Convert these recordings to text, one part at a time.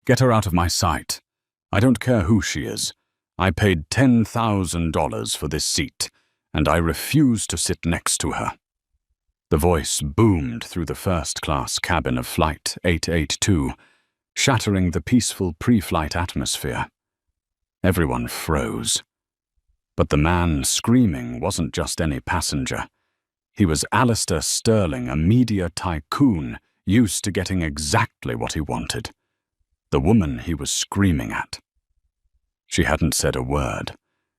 Get her out of my sight. I don't care who she is. I paid $10,000 for this seat, and I refuse to sit next to her." The voice boomed through the first-class cabin of Flight 882, shattering the peaceful pre-flight atmosphere. Everyone froze. But the man screaming wasn't just any passenger. He was Alistair Sterling, a media tycoon used to getting exactly what he wanted. The woman he was screaming at. She hadn't said a word.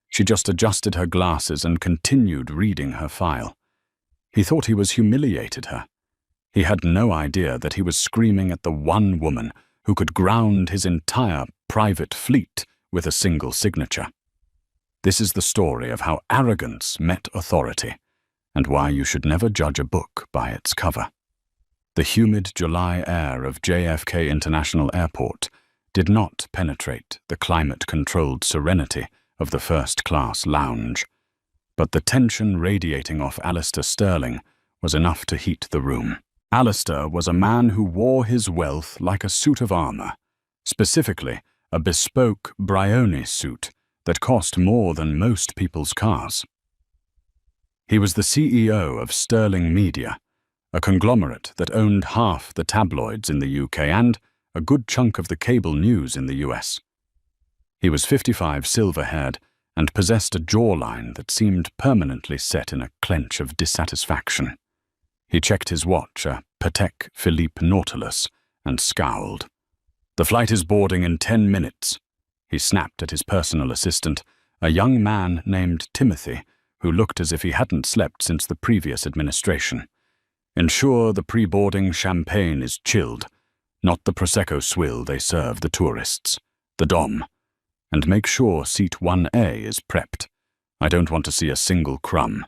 She just adjusted her glasses and continued reading her file. He thought he was humiliated her. He had no idea that he was screaming at the one woman who could ground his entire private fleet with a single signature. This is the story of how arrogance met authority, and why you should never judge a book by its cover. The humid July air of JFK International Airport did not penetrate the climate-controlled serenity of the first-class lounge, but the tension radiating off Alistair Sterling was enough to heat the room. Alistair was a man who wore his wealth like a suit of armor, specifically a bespoke Brioni suit that cost more than most people's cars. He was the CEO of Sterling Media, a conglomerate that owned half the tabloids in the UK and a good chunk of the cable news in the US. He was 55, silver-haired, and possessed a jawline that seemed permanently set in a clench of dissatisfaction. He checked his watch, a Patek Philippe Nautilus, and scowled. "The flight is boarding in 10 minutes. He snapped at his personal assistant, a young man named Timothy, who looked as if he hadn't slept since the previous administration. "Ensure the pre-boarding champagne is chilled, not the Prosecco swill they serve the tourists, the Dom. And make sure seat 1A is prepped. I don't want to see a single crumb."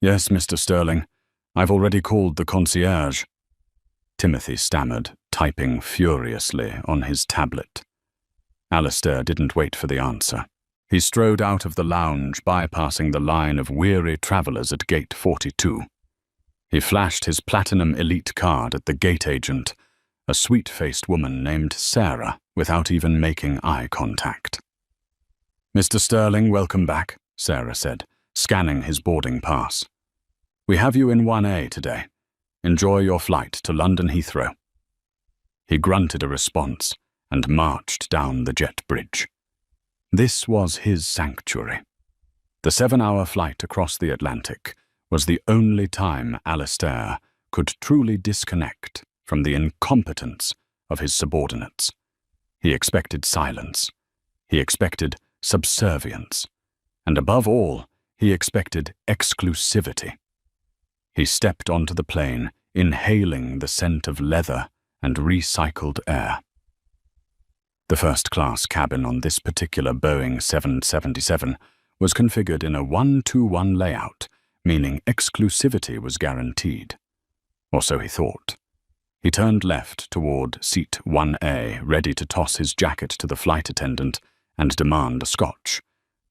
"Yes, Mr. Sterling. I've already called the concierge." Timothy stammered, typing furiously on his tablet. Alistair didn't wait for the answer. He strode out of the lounge, bypassing the line of weary travelers at gate 42. He flashed his Platinum Elite card at the gate agent, a sweet-faced woman named Sarah, without even making eye contact. "Mr. Sterling, welcome back," Sarah said, scanning his boarding pass. "We have you in 1A today. Enjoy your flight to London Heathrow." He grunted a response and marched down the jet bridge. This was his sanctuary. The 7-hour flight across the Atlantic was the only time Alistair could truly disconnect from the incompetence of his subordinates. He expected silence. He expected subservience. And above all, he expected exclusivity. He stepped onto the plane, inhaling the scent of leather and recycled air. The first-class cabin on this particular Boeing 777 was configured in a 1-2-1 layout, meaning exclusivity was guaranteed. Or so he thought. He turned left toward seat 1A, ready to toss his jacket to the flight attendant and demand a scotch,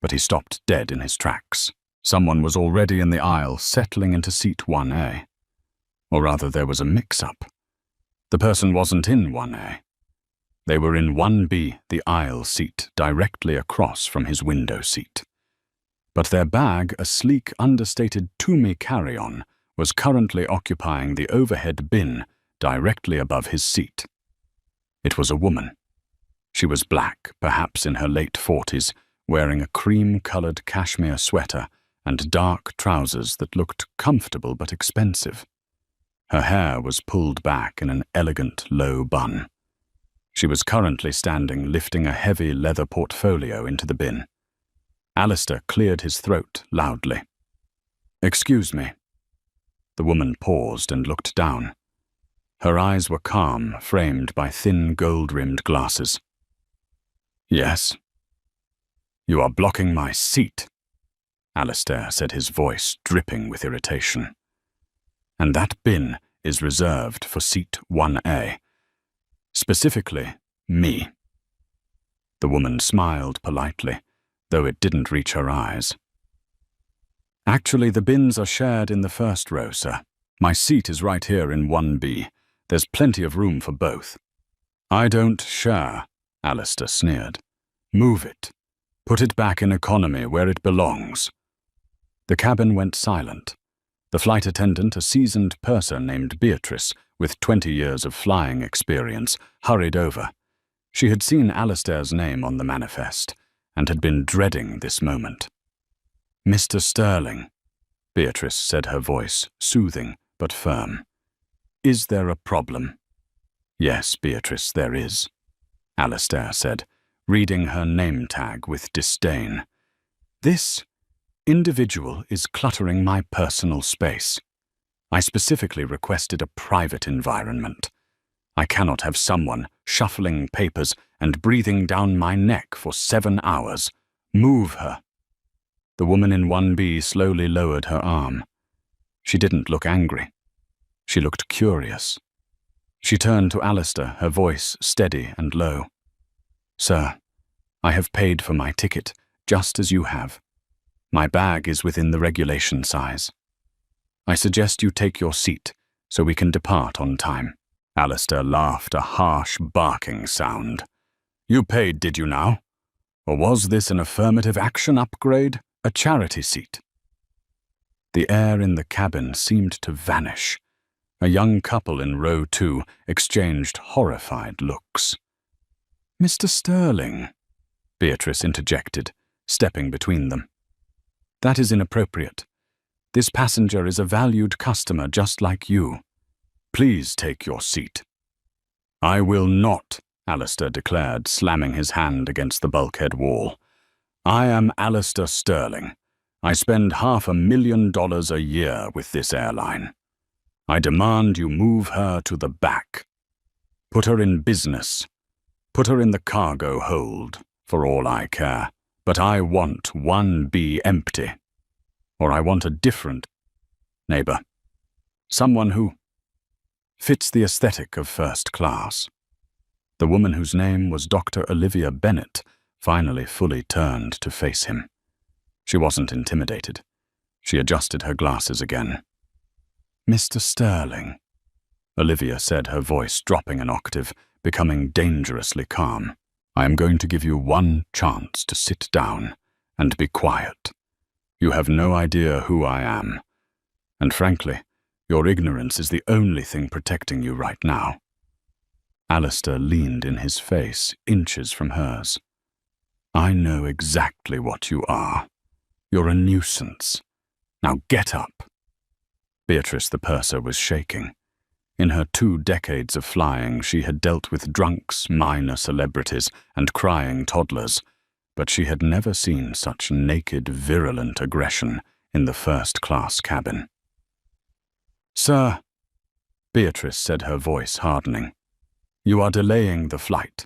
but he stopped dead in his tracks. Someone was already in the aisle, settling into seat 1A. Or rather, there was a mix-up. The person wasn't in 1A. They were in 1B, the aisle seat, directly across from his window seat. But their bag, a sleek, understated Toomey carry-on, was currently occupying the overhead bin directly above his seat. It was a woman. She was black, perhaps in her late 40s, wearing a cream-colored cashmere sweater and dark trousers that looked comfortable but expensive. Her hair was pulled back in an elegant low bun. She was currently standing, lifting a heavy leather portfolio into the bin. Alistair cleared his throat loudly. "Excuse me." The woman paused and looked down. Her eyes were calm, framed by thin gold-rimmed glasses. "Yes." "You are blocking my seat," Alistair said, his voice dripping with irritation. "And that bin is reserved for seat 1A. Specifically, me." The woman smiled politely, though it didn't reach her eyes. "Actually, the bins are shared in the first row, sir. My seat is right here in 1B. There's plenty of room for both." I don't share, Alistair sneered. Move it. Put it back in economy where it belongs. The cabin went silent. The flight attendant, a seasoned purser named Beatrice, with 20 years of flying experience, hurried over. She had seen Alistair's name on the manifest, and had been dreading this moment. Mr. Sterling, Beatrice said, her voice soothing but firm. Is there a problem? Yes, Beatrice, there is, Alistair said, reading her name tag with disdain. This individual is cluttering my personal space. I specifically requested a private environment. I cannot have someone shuffling papers and breathing down my neck for 7 hours. Move her. The woman in 1B slowly lowered her arm. She didn't look angry. She looked curious. She turned to Alistair, her voice steady and low. Sir, I have paid for my ticket, just as you have. My bag is within the regulation size. I suggest you take your seat so we can depart on time. Alistair laughed, a harsh barking sound. You paid, did you now? Or was this an affirmative action upgrade, a charity seat? The air in the cabin seemed to vanish. A young couple in row 2 exchanged horrified looks. Mr. Sterling, Beatrice interjected, stepping between them. That is inappropriate. This passenger is a valued customer just like you. Please take your seat. I will not, Alistair declared, slamming his hand against the bulkhead wall. I am Alistair Sterling. I spend $500,000 a year with this airline. I demand you move her to the back. Put her in business. Put her in the cargo hold, for all I care. But I want 1B empty. Or I want a different neighbor. Someone who fits the aesthetic of first class. The woman whose name was Dr. Olivia Bennett finally fully turned to face him. She wasn't intimidated. She adjusted her glasses again. Mr. Sterling, Olivia said, her voice dropping an octave, becoming dangerously calm. I am going to give you one chance to sit down and be quiet. You have no idea who I am. And frankly, your ignorance is the only thing protecting you right now. Alistair leaned in his face, inches from hers. I know exactly what you are. You're a nuisance. Now get up. Beatrice the purser was shaking. In her 2 decades of flying, she had dealt with drunks, minor celebrities, and crying toddlers, but she had never seen such naked, virulent aggression in the first-class cabin. Sir, Beatrice said, her voice hardening, you are delaying the flight.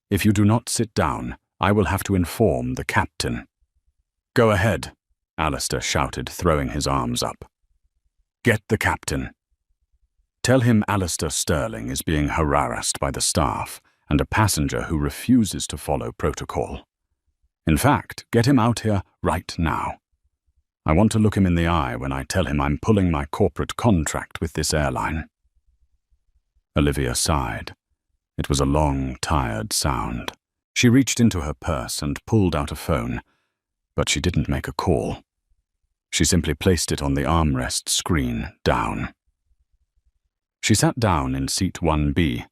If you do not sit down, I will have to inform the captain. Go ahead, Alistair shouted, throwing his arms up. Get the captain. Tell him Alistair Sterling is being harassed by the staff and a passenger who refuses to follow protocol. In fact, get him out here right now. I want to look him in the eye when I tell him I'm pulling my corporate contract with this airline. Olivia sighed. It was a long, tired sound. She reached into her purse and pulled out a phone, but she didn't make a call. She simply placed it on the armrest screen, down. She sat down in seat 1B,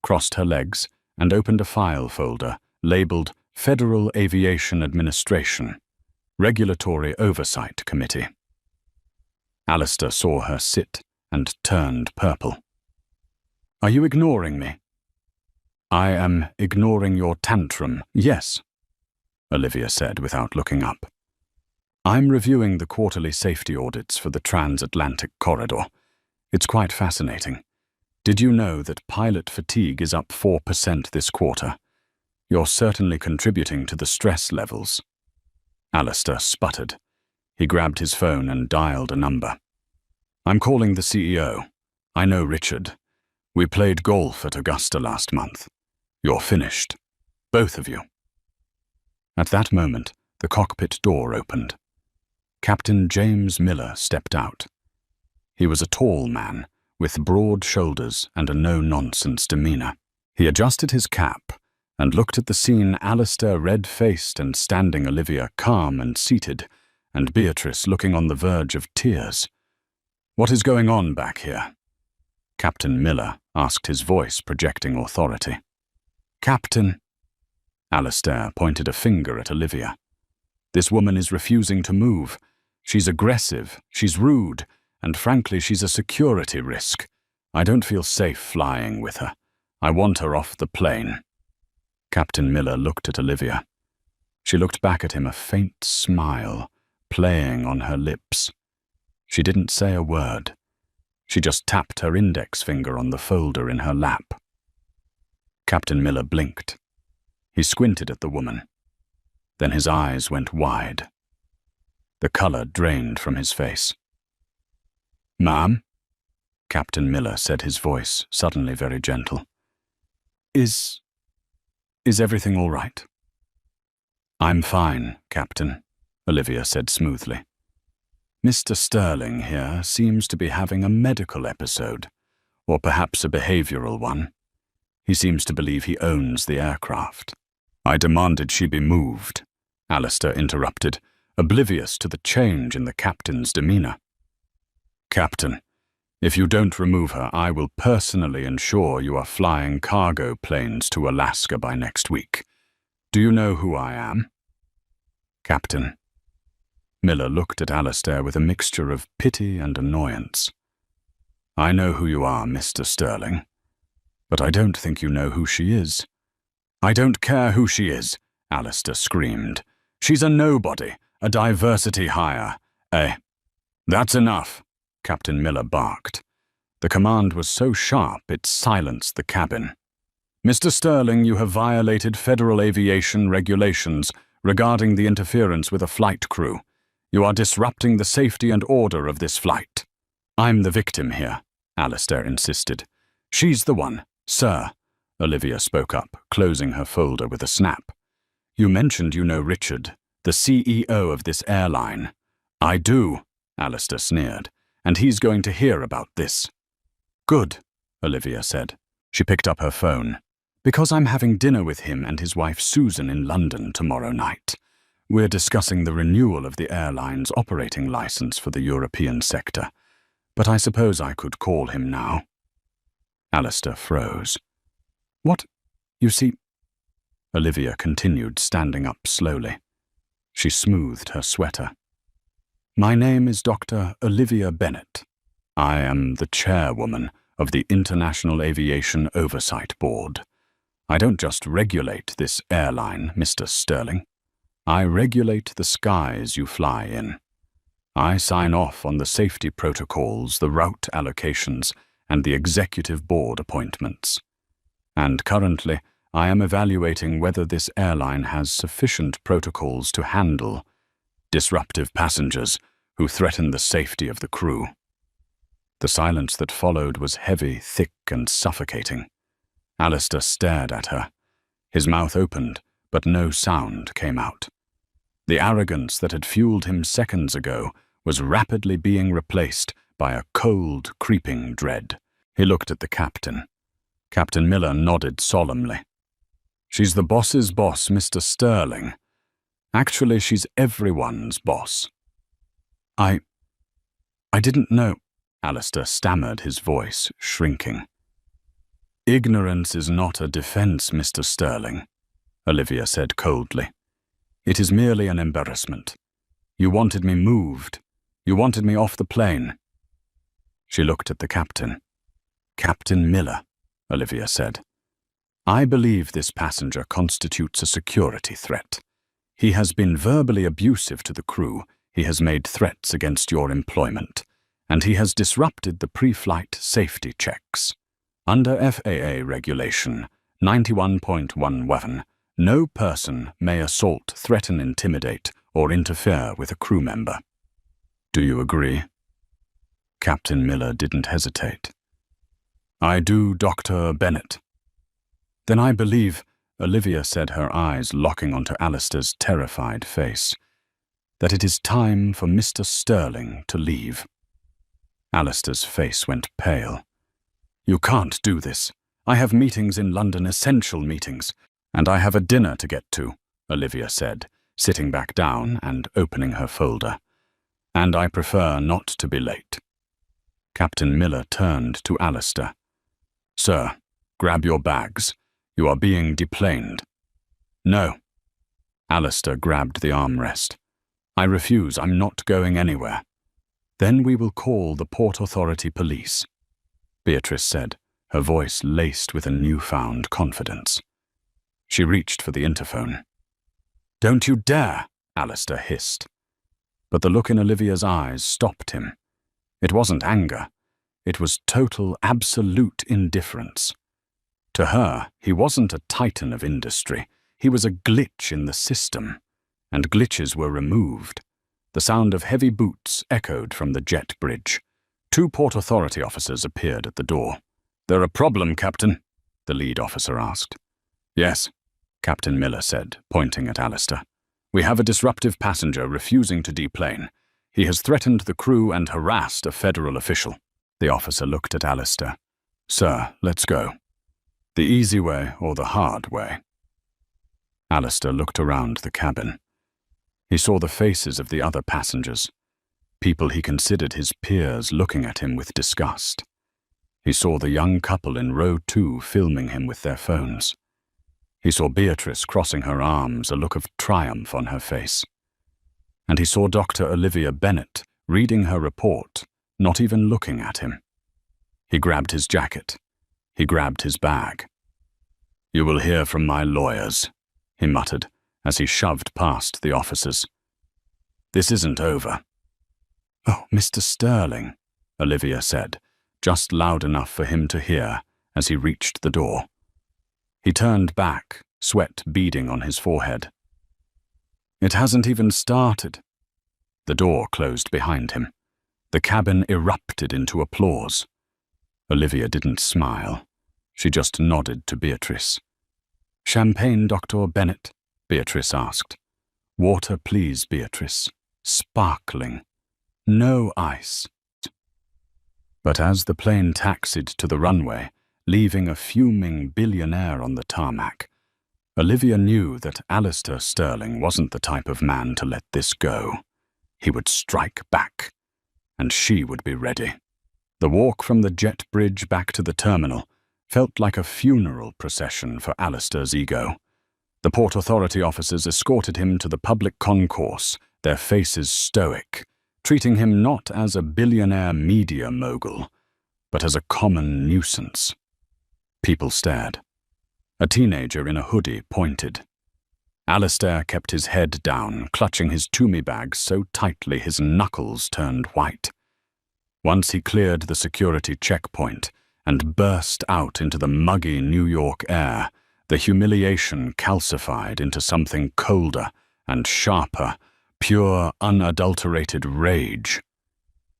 crossed her legs, and opened a file folder labeled Federal Aviation Administration, Regulatory Oversight Committee. Alistair saw her sit and turned purple. Are you ignoring me? I am ignoring your tantrum, yes, Olivia said without looking up. I'm reviewing the quarterly safety audits for the transatlantic corridor. It's quite fascinating. Did you know that pilot fatigue is up 4% this quarter? You're certainly contributing to the stress levels. Alistair sputtered. He grabbed his phone and dialed a number. I'm calling the CEO. I know Richard. We played golf at Augusta last month. You're finished. Both of you. At that moment, the cockpit door opened. Captain James Miller stepped out. He was a tall man, with broad shoulders and a no-nonsense demeanor. He adjusted his cap and looked at the scene, Alistair red-faced and standing, Olivia calm and seated, and Beatrice looking on the verge of tears. "What is going on back here?" Captain Miller asked, his voice projecting authority. "Captain," Alistair pointed a finger at Olivia. "This woman is refusing to move. She's aggressive, she's rude, and frankly she's a security risk. I don't feel safe flying with her. I want her off the plane." Captain Miller looked at Olivia. She looked back at him, a faint smile playing on her lips. She didn't say a word. She just tapped her index finger on the folder in her lap. Captain Miller blinked. He squinted at the woman. Then his eyes went wide. The color drained from his face. "Ma'am?" Captain Miller said, his voice suddenly very gentle. Is everything all right?" "I'm fine, Captain," Olivia said smoothly. "Mr. Sterling here seems to be having a medical episode, or perhaps a behavioral one. He seems to believe he owns the aircraft." "I demanded she be moved," Alistair interrupted, oblivious to the change in the captain's demeanor. "Captain, if you don't remove her, I will personally ensure you are flying cargo planes to Alaska by next week. Do you know who I am?" "Captain." Miller looked at Alistair with a mixture of pity and annoyance. "I know who you are, Mr. Sterling, but I don't think you know who she is." "I don't care who she is," Alistair screamed. "She's a nobody, a diversity hire, That's enough," Captain Miller barked. The command was so sharp it silenced the cabin. "Mr. Sterling, you have violated federal aviation regulations regarding the interference with a flight crew. You are disrupting the safety and order of this flight." "I'm the victim here," Alistair insisted. "She's the one, sir," Olivia spoke up, closing her folder with a snap. "You mentioned you know Richard, the CEO of this airline." "I do," Alistair sneered, "and he's going to hear about this." "Good," Olivia said. She picked up her phone. "Because I'm having dinner with him and his wife Susan in London tomorrow night. We're discussing the renewal of the airline's operating license for the European sector. But I suppose I could call him now." Alistair froze. "What? You see—" Olivia continued, standing up slowly. She smoothed her sweater. "My name is Dr. Olivia Bennett. I am the chairwoman of the International Aviation Oversight Board. I don't just regulate this airline, Mr. Sterling. I regulate the skies you fly in. I sign off on the safety protocols, the route allocations, and the executive board appointments. And currently, I am evaluating whether this airline has sufficient protocols to handle disruptive passengers who threaten the safety of the crew." The silence that followed was heavy, thick, and suffocating. Alistair stared at her. His mouth opened, but no sound came out. The arrogance that had fueled him seconds ago was rapidly being replaced by a cold, creeping dread. He looked at the captain. Captain Miller nodded solemnly. "She's the boss's boss, Mr. Sterling. Actually, she's everyone's boss." I didn't know," Alistair stammered, his voice shrinking. "Ignorance is not a defense, Mr. Sterling," Olivia said coldly. "It is merely an embarrassment. You wanted me moved. You wanted me off the plane." She looked at the captain. "Captain Miller," Olivia said. "I believe this passenger constitutes a security threat. He has been verbally abusive to the crew, he has made threats against your employment, and he has disrupted the pre-flight safety checks. Under FAA Regulation 91.11, no person may assault, threaten, intimidate, or interfere with a crew member. Do you agree?" Captain Miller didn't hesitate. "I do, Dr. Bennett." "Then I believe," Olivia said, her eyes locking onto Alistair's terrified face, "that it is time for Mr. Sterling to leave." Alistair's face went pale. "You can't do this. I have meetings in London, essential meetings, and I have a dinner to get to, Olivia said, sitting back down and opening her folder. And I prefer not to be late. Captain Miller turned to Alistair. Sir, grab your bags. You are being deplaned. No. Alistair grabbed the armrest. I refuse. I'm not going anywhere. Then we will call the Port Authority police, Beatrice said, her voice laced with a newfound confidence. She reached for the interphone. Don't you dare, Alistair hissed. But the look in Olivia's eyes stopped him. It wasn't anger. It was total, absolute indifference. To her, he wasn't a titan of industry. He was a glitch in the system, and glitches were removed. The sound of heavy boots echoed from the jet bridge. 2 Port Authority officers appeared at the door. There a problem, Captain? The lead officer asked. Yes, Captain Miller said, pointing at Alistair. We have a disruptive passenger refusing to deplane. He has threatened the crew and harassed a federal official. The officer looked at Alistair. Sir, let's go. The easy way or the hard way? Alistair looked around the cabin. He saw the faces of the other passengers, people he considered his peers looking at him with disgust. He saw the young couple in row 2 filming him with their phones. He saw Beatrice crossing her arms, a look of triumph on her face. And he saw Dr. Olivia Bennett reading her report, not even looking at him. He grabbed his jacket. He grabbed his bag. You will hear from my lawyers, he muttered as he shoved past the officers. This isn't over. Oh, Mr. Sterling, Olivia said, just loud enough for him to hear as he reached the door. He turned back, sweat beading on his forehead. It hasn't even started. The door closed behind him. The cabin erupted into applause. Olivia didn't smile. She just nodded to Beatrice. Champagne, Dr. Bennett? Beatrice asked. Water, please, Beatrice. Sparkling. No ice. But as the plane taxied to the runway, leaving a fuming billionaire on the tarmac, Olivia knew that Alistair Sterling wasn't the type of man to let this go. He would strike back, and she would be ready. The walk from the jet bridge back to the terminal felt like a funeral procession for Alistair's ego. The Port Authority officers escorted him to the public concourse, their faces stoic, treating him not as a billionaire media mogul, but as a common nuisance. People stared. A teenager in a hoodie pointed. Alistair kept his head down, clutching his Toomey bag so tightly his knuckles turned white. Once he cleared the security checkpoint and burst out into the muggy New York air, the humiliation calcified into something colder and sharper, pure, unadulterated rage.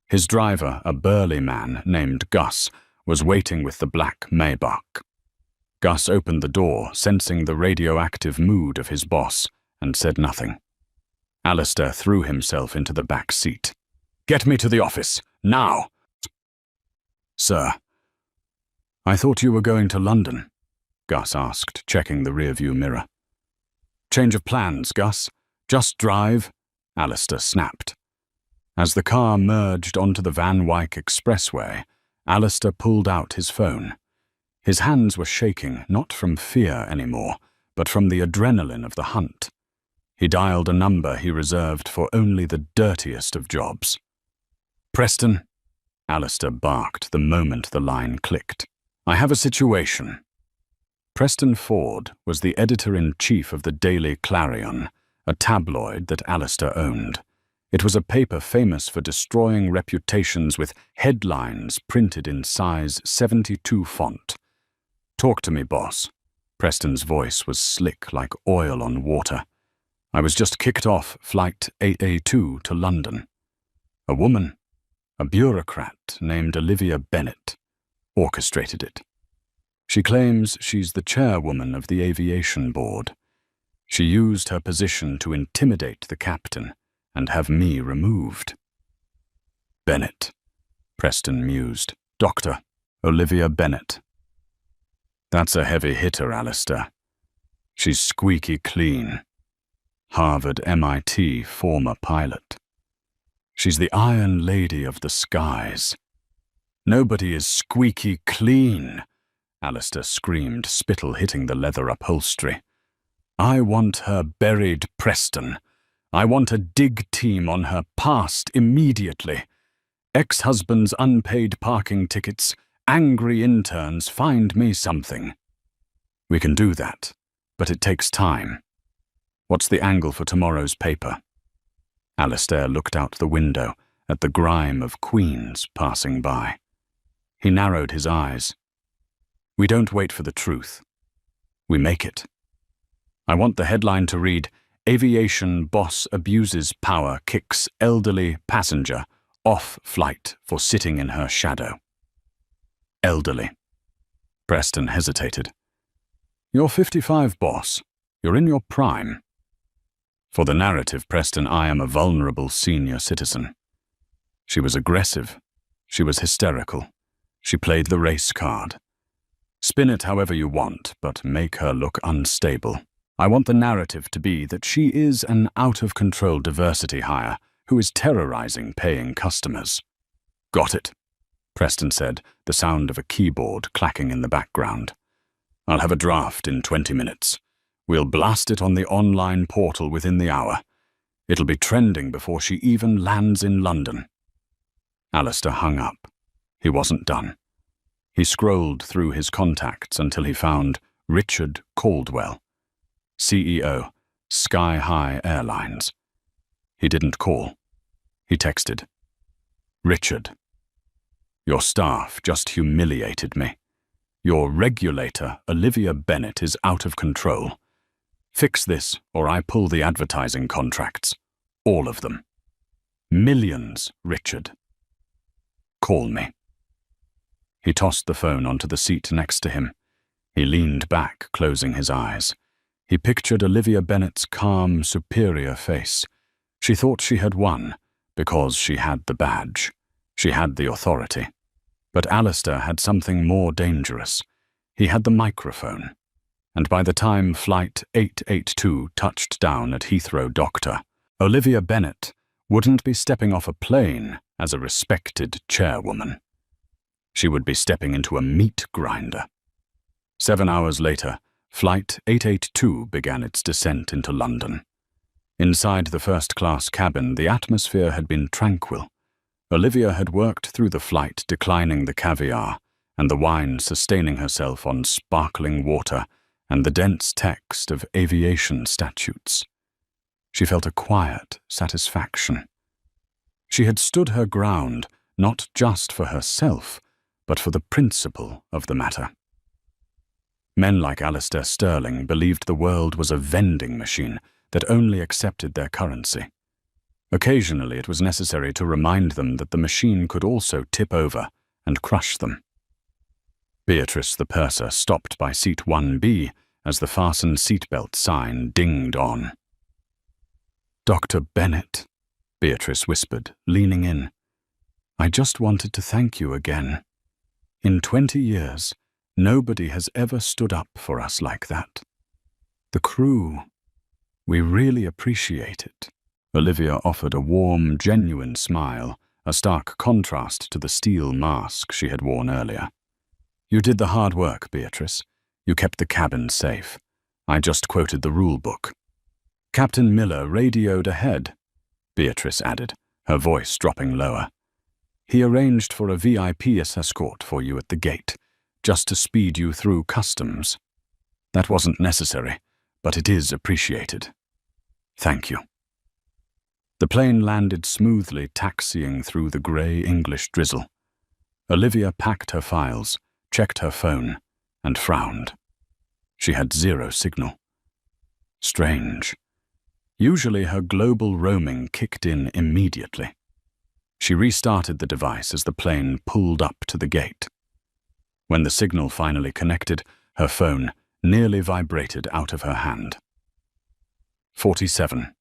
His driver, a burly man named Gus, was waiting with the black Maybach. Gus opened the door, sensing the radioactive mood of his boss, and said nothing. Alistair threw himself into the back seat. Get me to the office, now! Sir, I thought you were going to London, Gus asked, checking the rearview mirror. Change of plans, Gus. Just drive, Alistair snapped. As the car merged onto the Van Wyck Expressway, Alistair pulled out his phone. His hands were shaking, not from fear anymore, but from the adrenaline of the hunt. He dialed a number he reserved for only the dirtiest of jobs. Preston, Alistair barked the moment the line clicked. I have a situation. Preston Ford was the editor-in-chief of the Daily Clarion, a tabloid that Alistair owned. It was a paper famous for destroying reputations with headlines printed in size 72 font. Talk to me, boss. Preston's voice was slick like oil on water. I was just kicked off Flight 8A2 to London. A woman, a bureaucrat named Olivia Bennett, orchestrated it. She claims she's the chairwoman of the Aviation Board. She used her position to intimidate the captain and have me removed. Bennett, Preston mused. Dr. Olivia Bennett. That's a heavy hitter, Alistair. She's squeaky clean. Harvard, MIT, former pilot. She's the Iron Lady of the skies. Nobody is squeaky clean, Alistair screamed, spittle hitting the leather upholstery. I want her buried, Preston. I want a dig team on her past immediately. Ex-husband's unpaid parking tickets, angry interns, find me something. We can do that, but it takes time. What's the angle for tomorrow's paper? Alistair looked out the window at the grime of queens passing by. He narrowed his eyes. We don't wait for the truth. We make it. I want the headline to read, Aviation boss abuses power, kicks elderly passenger off flight for sitting in her shadow. Elderly. Preston hesitated. You're 55, boss. You're in your prime. For the narrative, Preston, I am a vulnerable senior citizen. She was aggressive. She was hysterical. She played the race card. Spin it however you want, but make her look unstable. I want the narrative to be that she is an out-of-control diversity hire who is terrorizing paying customers. Got it, Preston said, the sound of a keyboard clacking in the background. I'll have a draft in 20 minutes. We'll blast it on the online portal within the hour. It'll be trending before she even lands in London. Alistair hung up. He wasn't done. He scrolled through his contacts until he found Richard Caldwell, CEO, Sky High Airlines. He didn't call. He texted. Richard, your staff just humiliated me. Your regulator, Olivia Bennett, is out of control. Fix this or I pull the advertising contracts. All of them. Millions, Richard. Call me. He tossed the phone onto the seat next to him. He leaned back, closing his eyes. He pictured Olivia Bennett's calm, superior face. She thought she had won, because she had the badge. She had the authority. But Alistair had something more dangerous. He had the microphone. And by the time Flight 882 touched down at Heathrow Doctor, Olivia Bennett wouldn't be stepping off a plane as a respected chairwoman. She would be stepping into a meat grinder. 7 hours later, Flight 882 began its descent into London. Inside the first-class cabin, the atmosphere had been tranquil. Olivia had worked through the flight, declining the caviar, and the wine sustaining herself on sparkling water and the dense text of aviation statutes. She felt a quiet satisfaction. She had stood her ground, not just for herself, but for the principle of the matter. Men like Alistair Sterling believed the world was a vending machine that only accepted their currency. Occasionally it was necessary to remind them that the machine could also tip over and crush them. Beatrice the purser stopped by seat 1B as the fasten seatbelt sign dinged on. Dr. Bennett, Beatrice whispered, leaning in. I just wanted to thank you again. In 20 years, nobody has ever stood up for us like that. The crew, we really appreciate it. Olivia offered a warm, genuine smile, a stark contrast to the steel mask she had worn earlier. You did the hard work, Beatrice. You kept the cabin safe. I just quoted the rule book. Captain Miller radioed ahead, Beatrice added, her voice dropping lower. He arranged for a VIP escort for you at the gate, just to speed you through customs. That wasn't necessary, but it is appreciated. Thank you. The plane landed smoothly, taxiing through the grey English drizzle. Olivia packed her files, checked her phone, and frowned. She had 0 signal. Strange. Usually her global roaming kicked in immediately. She restarted the device as the plane pulled up to the gate. When the signal finally connected, her phone nearly vibrated out of her hand. 47.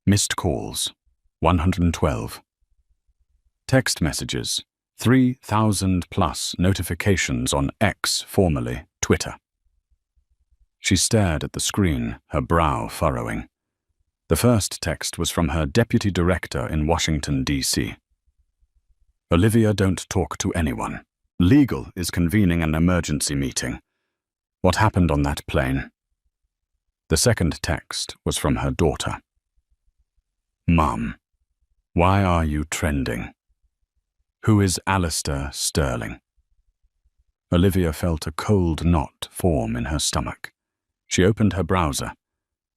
Missed calls, 112. Text messages, 3,000 plus notifications on X, formerly Twitter. She stared at the screen, her brow furrowing. The first text was from her deputy director in Washington, D.C. Olivia, don't talk to anyone. Legal is convening an emergency meeting. What happened on that plane? The second text was from her daughter. Mum, why are you trending? Who is Alistair Sterling? Olivia felt a cold knot form in her stomach. She opened her browser.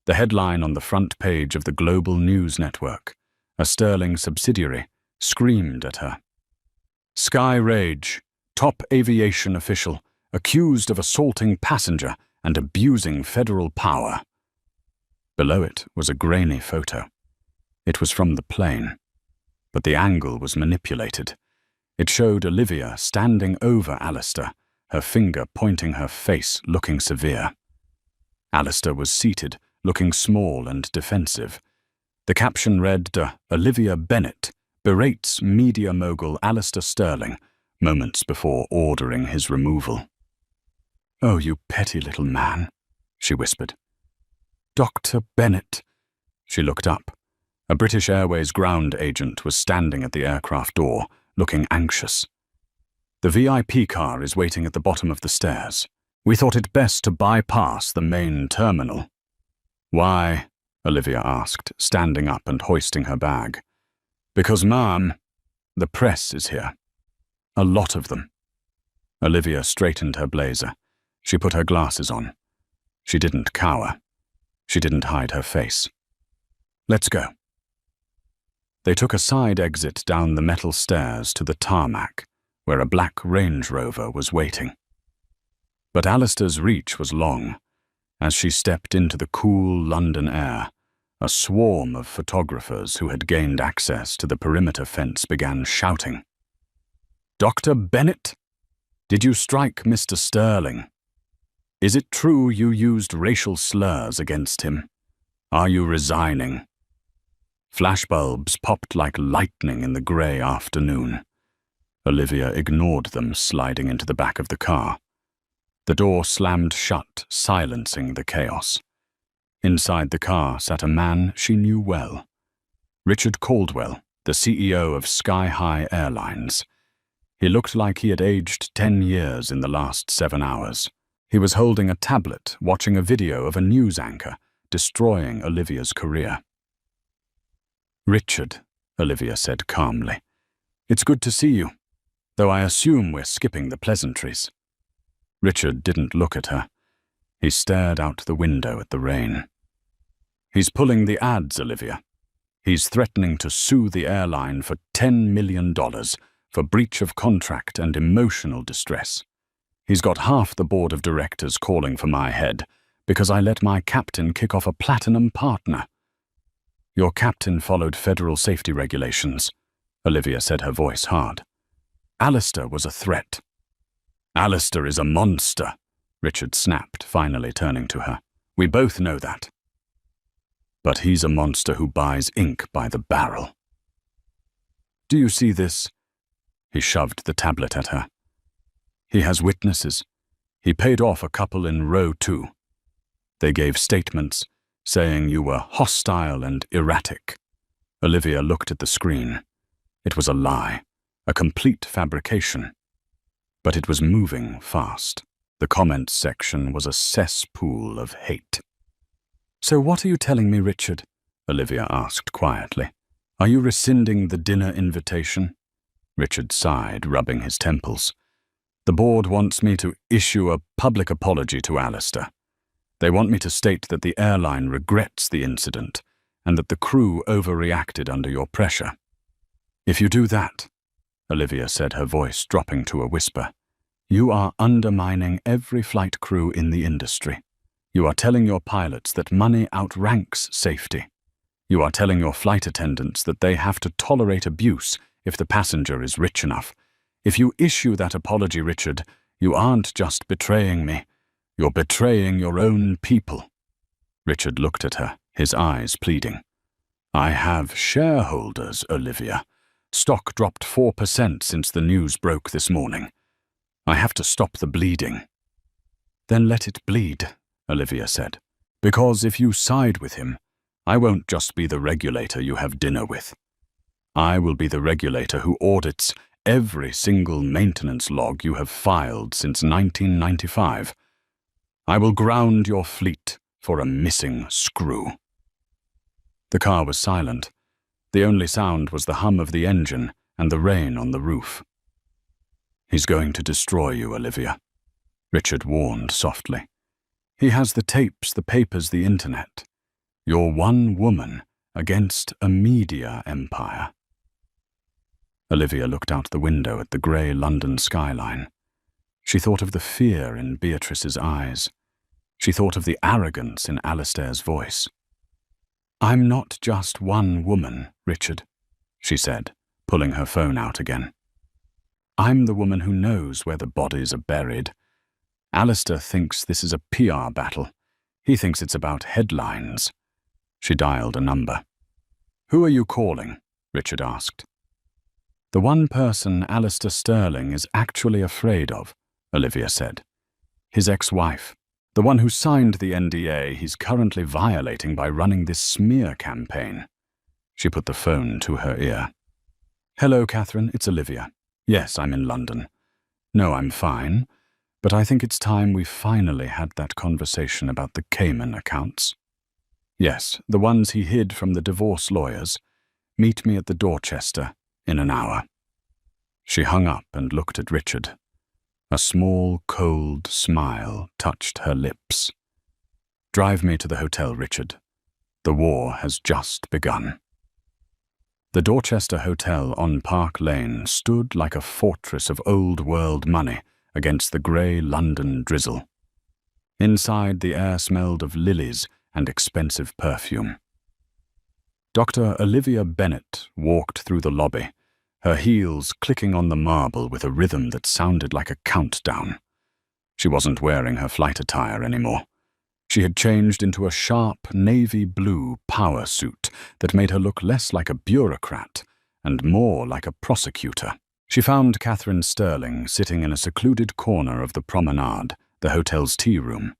The headline on the front page of the Global News Network, a Sterling subsidiary, screamed at her. Sky Rage, top aviation official, accused of assaulting passenger and abusing federal power. Below it was a grainy photo. It was from the plane, but the angle was manipulated. It showed Olivia standing over Alistair, her finger pointing her face, looking severe. Alistair was seated, looking small and defensive. The caption read, Olivia Bennett berates media mogul Alistair Sterling moments before ordering his removal. Oh, you petty little man, she whispered. Dr. Bennett. She looked up. A British Airways ground agent was standing at the aircraft door, looking anxious. The VIP car is waiting at the bottom of the stairs. We thought it best to bypass the main terminal. Why? Olivia asked, standing up and hoisting her bag. Because, Ma'am, the press is here. A lot of them. Olivia straightened her blazer. She put her glasses on. She didn't cower. She didn't hide her face. Let's go. They took a side exit down the metal stairs to the tarmac, where a black Range Rover was waiting. But Alistair's reach was long. As she stepped into the cool London air, a swarm of photographers who had gained access to the perimeter fence began shouting. Dr. Bennett? Did you strike Mr. Sterling? Is it true you used racial slurs against him? Are you resigning? Flashbulbs popped like lightning in the grey afternoon. Olivia ignored them, sliding into the back of the car. The door slammed shut, silencing the chaos. Inside the car sat a man she knew well. Richard Caldwell, the CEO of Sky High Airlines. He looked like he had aged 10 years in the last 7 hours. He was holding a tablet, watching a video of a news anchor, destroying Olivia's career. Richard, Olivia said calmly, it's good to see you, though I assume we're skipping the pleasantries. Richard didn't look at her. He stared out the window at the rain. He's pulling the ads, Olivia. He's threatening to sue the airline for $10 million for breach of contract and emotional distress. He's got half the board of directors calling for my head because I let my captain kick off a platinum partner. Your captain followed federal safety regulations, Olivia said, her voice hard. Alistair was a threat. Alistair is a monster, Richard snapped, finally turning to her. We both know that. But he's a monster who buys ink by the barrel. Do you see this? He shoved the tablet at her. He has witnesses. He paid off a couple in row 2. They gave statements saying you were hostile and erratic. Olivia looked at the screen. It was a lie, a complete fabrication. But it was moving fast. The comments section was a cesspool of hate. So what are you telling me, Richard? Olivia asked quietly. Are you rescinding the dinner invitation? Richard sighed, rubbing his temples. The board wants me to issue a public apology to Alistair. They want me to state that the airline regrets the incident and that the crew overreacted under your pressure. If you do that, Olivia said, her voice dropping to a whisper, you are undermining every flight crew in the industry. You are telling your pilots that money outranks safety. You are telling your flight attendants that they have to tolerate abuse if the passenger is rich enough. If you issue that apology, Richard, you aren't just betraying me. You're betraying your own people. Richard looked at her, his eyes pleading. I have shareholders, Olivia. Stock dropped 4% since the news broke this morning. I have to stop the bleeding. Then let it bleed, Olivia said. Because if you side with him, I won't just be the regulator you have dinner with. I will be the regulator who audits every single maintenance log you have filed since 1995. I will ground your fleet for a missing screw. The car was silent. The only sound was the hum of the engine and the rain on the roof. He's going to destroy you, Olivia, Richard warned softly. He has the tapes, the papers, the internet. You're one woman against a media empire. Olivia looked out the window at the grey London skyline. She thought of the fear in Beatrice's eyes. She thought of the arrogance in Alistair's voice. I'm not just one woman, Richard, she said, pulling her phone out again. I'm the woman who knows where the bodies are buried. Alistair thinks this is a PR battle. He thinks it's about headlines. She dialed a number. Who are you calling? Richard asked. The one person Alistair Sterling is actually afraid of, Olivia said. His ex-wife. The one who signed the NDA he's currently violating by running this smear campaign. She put the phone to her ear. Hello, Catherine, it's Olivia. Yes, I'm in London. No, I'm fine, but I think it's time we finally had that conversation about the Cayman accounts. Yes, the ones he hid from the divorce lawyers. Meet me at the Dorchester in an hour. She hung up and looked at Richard. A small, cold smile touched her lips. Drive me to the hotel, Richard. The war has just begun. The Dorchester Hotel on Park Lane stood like a fortress of old-world money against the grey London drizzle. Inside, the air smelled of lilies and expensive perfume. Dr. Olivia Bennett walked through the lobby, her heels clicking on the marble with a rhythm that sounded like a countdown. She wasn't wearing her flight attire anymore. She had changed into a sharp navy blue power suit that made her look less like a bureaucrat and more like a prosecutor. She found Catherine Sterling sitting in a secluded corner of the promenade, the hotel's tea room.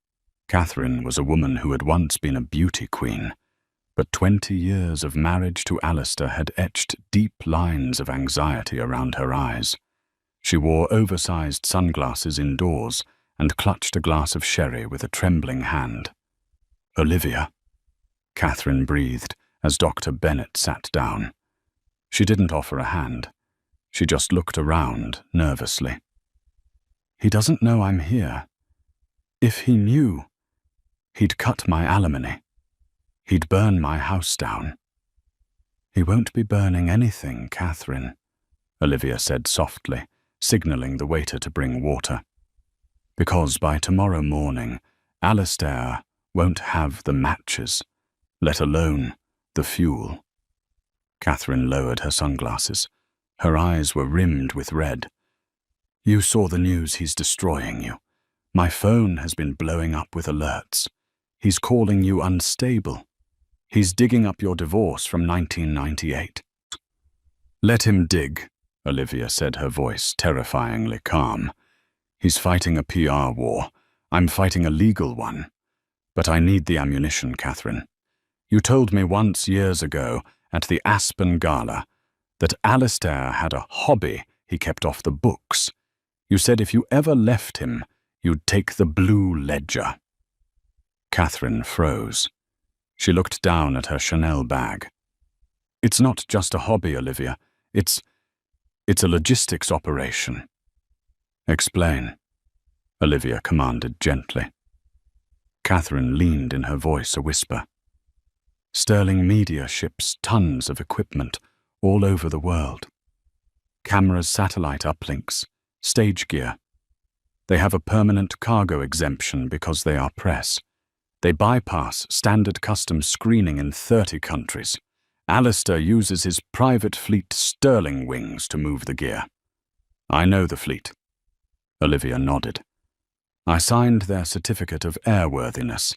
Catherine was a woman who had once been a beauty queen, but 20 years of marriage to Alistair had etched deep lines of anxiety around her eyes. She wore oversized sunglasses indoors and clutched a glass of sherry with a trembling hand. Olivia, Catherine breathed as Dr. Bennett sat down. She didn't offer a hand. She just looked around nervously. He doesn't know I'm here. If he knew, he'd cut my alimony. He'd burn my house down. He won't be burning anything, Catherine, Olivia said softly, signaling the waiter to bring water. Because by tomorrow morning, Alistair won't have the matches, let alone the fuel. Catherine lowered her sunglasses. Her eyes were rimmed with red. You saw the news, he's destroying you. My phone has been blowing up with alerts. He's calling you unstable. He's digging up your divorce from 1998. Let him dig, Olivia said, her voice terrifyingly calm. He's fighting a PR war. I'm fighting a legal one. But I need the ammunition, Catherine. You told me once years ago at the Aspen Gala that Alistair had a hobby he kept off the books. You said if you ever left him, you'd take the blue ledger. Catherine froze. She looked down at her Chanel bag. It's not just a hobby, Olivia. It's a logistics operation. Explain, Olivia commanded gently. Catherine leaned in her voice a whisper. Sterling Media ships tons of equipment all over the world. Cameras, satellite uplinks, stage gear. They have a permanent cargo exemption because they are press. They bypass standard customs screening in 30 countries. Alistair uses his private fleet Sterling wings to move the gear. I know the fleet. Olivia nodded. I signed their certificate of airworthiness,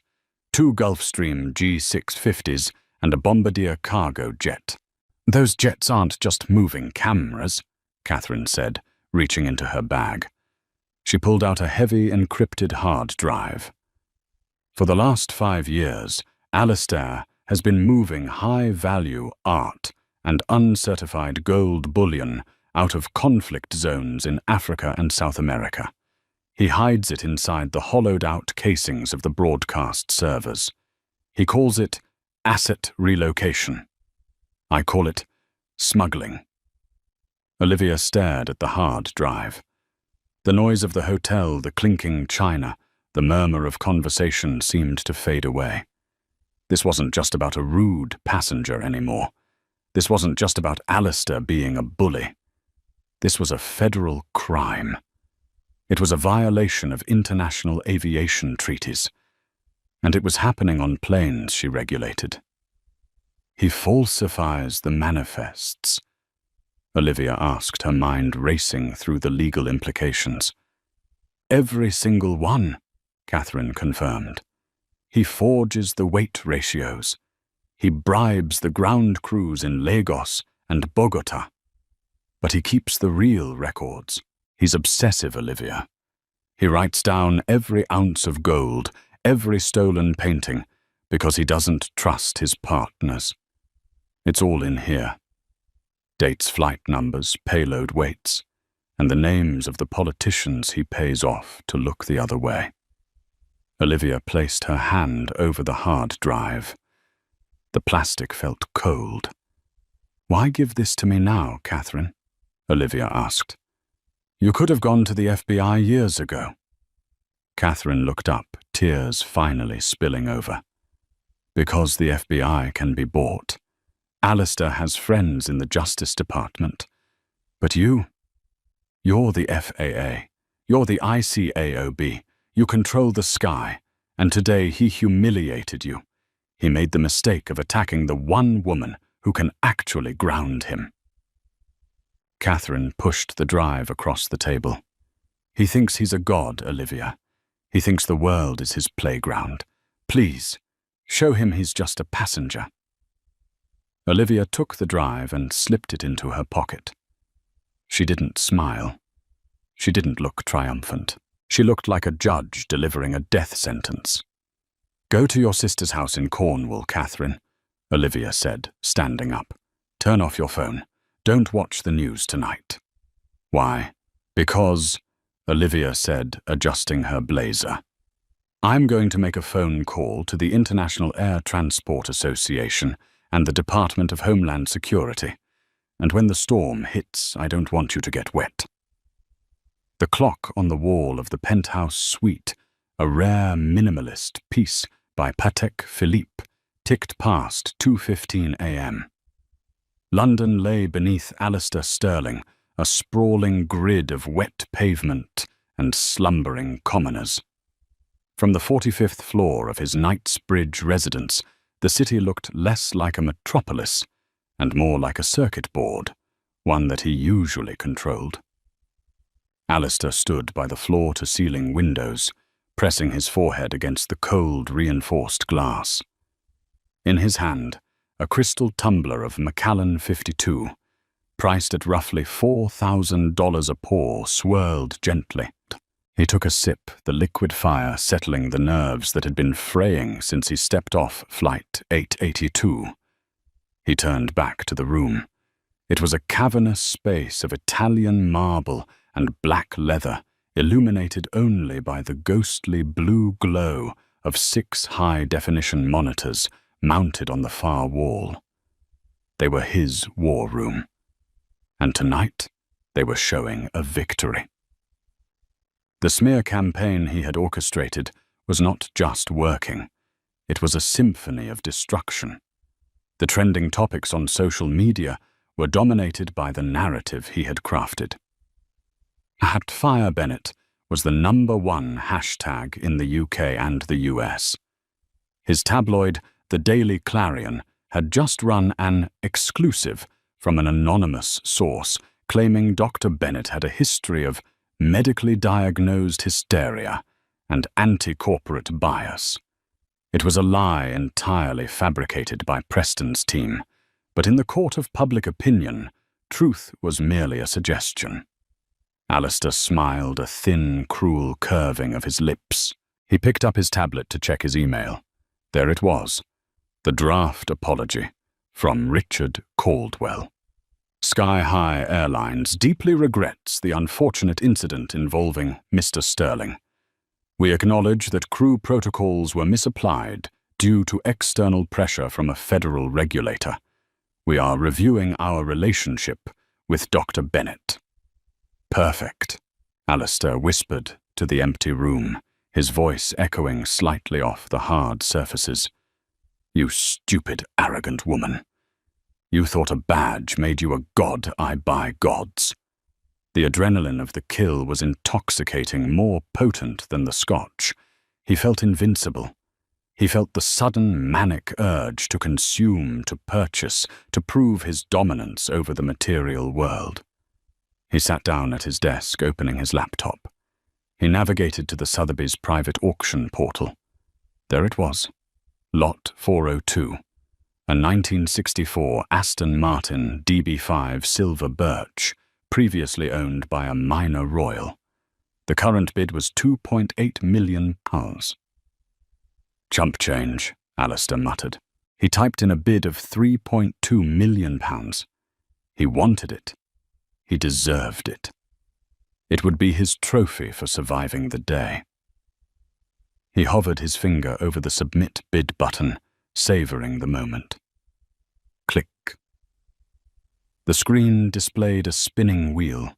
2 Gulfstream G650s and a Bombardier cargo jet. Those jets aren't just moving cameras, Catherine said, reaching into her bag. She pulled out a heavy, encrypted hard drive. For the last 5 years, Alistair has been moving high-value art and uncertified gold bullion out of conflict zones in Africa and South America. He hides it inside the hollowed-out casings of the broadcast servers. He calls it asset relocation. I call it smuggling. Olivia stared at the hard drive. The noise of the hotel, the clinking china, the murmur of conversation seemed to fade away. This wasn't just about a rude passenger anymore. This wasn't just about Alistair being a bully. This was a federal crime. It was a violation of international aviation treaties. And it was happening on planes she regulated. He falsifies the manifests. Olivia asked, her mind racing through the legal implications. Every single one, Catherine confirmed. He forges the weight ratios. He bribes the ground crews in Lagos and Bogota. But he keeps the real records. He's obsessive, Olivia. He writes down every ounce of gold, every stolen painting, because he doesn't trust his partners. It's all in here. Dates, flight numbers, payload weights, and the names of the politicians he pays off to look the other way. Olivia placed her hand over the hard drive. The plastic felt cold. Why give this to me now, Catherine? Olivia asked. You could have gone to the FBI years ago. Catherine looked up, tears finally spilling over. Because the FBI can be bought. Alistair has friends in the Justice Department. But you're the FAA. You're the ICAOB. You control the sky. And today he humiliated you. He made the mistake of attacking the one woman who can actually ground him. Catherine pushed the drive across the table. He thinks he's a god, Olivia. He thinks the world is his playground. Please, show him he's just a passenger. Olivia took the drive and slipped it into her pocket. She didn't smile. She didn't look triumphant. She looked like a judge delivering a death sentence. Go to your sister's house in Cornwall, Catherine, Olivia said, standing up. Turn off your phone. Don't watch the news tonight. Why? Because, Olivia said, adjusting her blazer. I'm going to make a phone call to the International Air Transport Association and the Department of Homeland Security. And when the storm hits, I don't want you to get wet. The clock on the wall of the penthouse suite, a rare minimalist piece by Patek Philippe, ticked past 2:15 a.m. London lay beneath Alistair Sterling, a sprawling grid of wet pavement and slumbering commoners. From the 45th floor of his Knightsbridge residence, the city looked less like a metropolis and more like a circuit board, one that he usually controlled. Alistair stood by the floor-to-ceiling windows, pressing his forehead against the cold, reinforced glass. In his hand, a crystal tumbler of Macallan 52, priced at roughly $4,000 a pour, swirled gently. He took a sip, the liquid fire settling the nerves that had been fraying since he stepped off Flight 882. He turned back to the room. It was a cavernous space of Italian marble and black leather, illuminated only by the ghostly blue glow of 6 high-definition monitors mounted on the far wall. They were his war room. And tonight, they were showing a victory. The smear campaign he had orchestrated was not just working. It was a symphony of destruction. The trending topics on social media were dominated by the narrative he had crafted. #FireBennett was the #1 hashtag in the UK and the US. His tabloid, The Daily Clarion, had just run an exclusive from an anonymous source claiming Dr. Bennett had a history of medically diagnosed hysteria and anti-corporate bias. It was a lie entirely fabricated by Preston's team, but in the court of public opinion, truth was merely a suggestion. Alistair smiled, a thin, cruel curving of his lips. He picked up his tablet to check his email. There it was. The draft apology from Richard Caldwell. Sky High Airlines deeply regrets the unfortunate incident involving Mr. Sterling. We acknowledge that crew protocols were misapplied due to external pressure from a federal regulator. We are reviewing our relationship with Dr. Bennett. Perfect, Alistair whispered to the empty room, his voice echoing slightly off the hard surfaces. You stupid, arrogant woman. You thought a badge made you a god I buy gods. The adrenaline of the kill was intoxicating, more potent than the scotch. He felt invincible. He felt the sudden manic urge to consume, to purchase, to prove his dominance over the material world. He sat down at his desk, opening his laptop. He navigated to the Sotheby's private auction portal. There it was. Lot 402. A 1964 Aston Martin DB5 Silver Birch, previously owned by a minor royal. The current bid was £2.8 million. Chump change, Alistair muttered. He typed in a bid of £3.2 million. He wanted it. He deserved it. It would be his trophy for surviving the day. He hovered his finger over the submit bid button, savoring the moment. Click. The screen displayed a spinning wheel.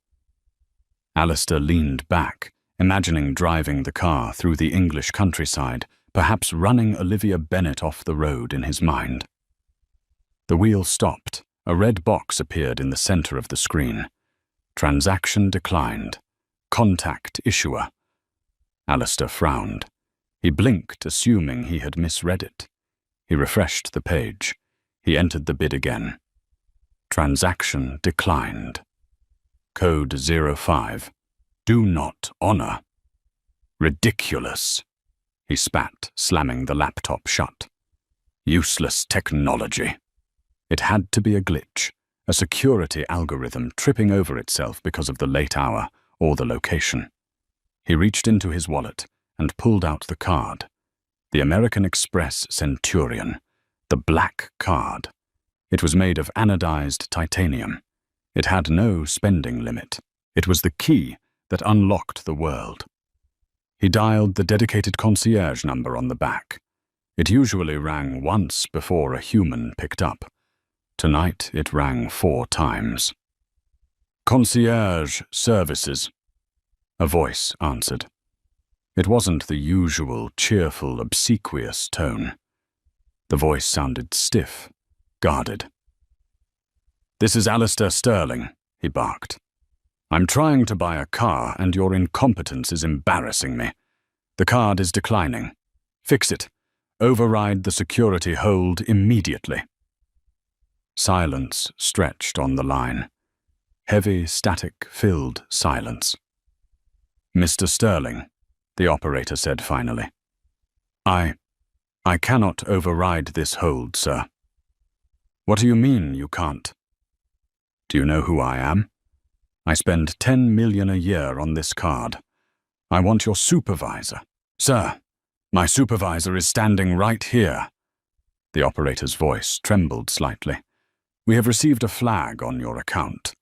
Alistair leaned back, imagining driving the car through the English countryside, perhaps running Olivia Bennet off the road in his mind. The wheel stopped. A red box appeared in the center of the screen. Transaction declined. Contact issuer. Alistair frowned. He blinked, assuming he had misread it. He refreshed the page. He entered the bid again. Transaction declined. Code 05. Do not honor. Ridiculous. He spat, slamming the laptop shut. Useless technology. It had to be a glitch, a security algorithm tripping over itself because of the late hour or the location. He reached into his wallet and pulled out the card. The American Express Centurion. The black card. It was made of anodized titanium. It had no spending limit. It was the key that unlocked the world. He dialed the dedicated concierge number on the back. It usually rang once before a human picked up. Tonight it rang 4 times. Concierge services. A voice answered. It wasn't the usual cheerful, obsequious tone. The voice sounded stiff, guarded. This is Alistair Sterling, he barked. I'm trying to buy a car and your incompetence is embarrassing me. The card is declining. Fix it. Override the security hold immediately. Silence stretched on the line. Heavy, static-filled silence. Mr. Sterling, the operator said finally. I cannot override this hold, sir. What do you mean you can't? Do you know who I am? I spend $10 million a year on this card. I want your supervisor. Sir, my supervisor is standing right here. The operator's voice trembled slightly. We have received a flag on your account.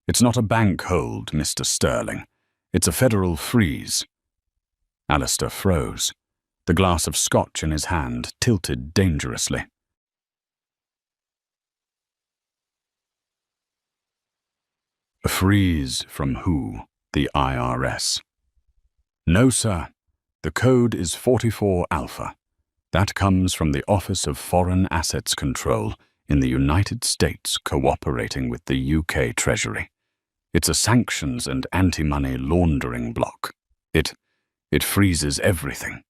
It's not a bank hold, Mr. Sterling. It's a federal freeze. Alistair froze. The glass of scotch in his hand tilted dangerously. A freeze from who? The IRS. No, sir. The code is 44 Alpha. That comes from the Office of Foreign Assets Control in the United States cooperating with the UK Treasury. It's a sanctions and anti-money laundering block. It freezes everything.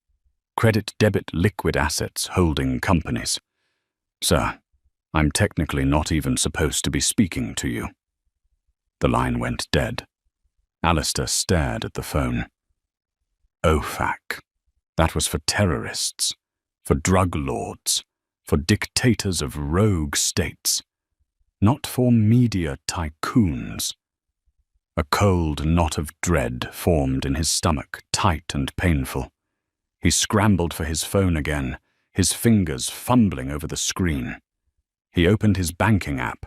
Credit, debit, liquid assets, holding companies. Sir, I'm technically not even supposed to be speaking to you. The line went dead. Alistair stared at the phone. OFAC. That was for terrorists, for drug lords, for dictators of rogue states, not for media tycoons. A cold knot of dread formed in his stomach, tight and painful. He scrambled for his phone again, his fingers fumbling over the screen. He opened his banking app.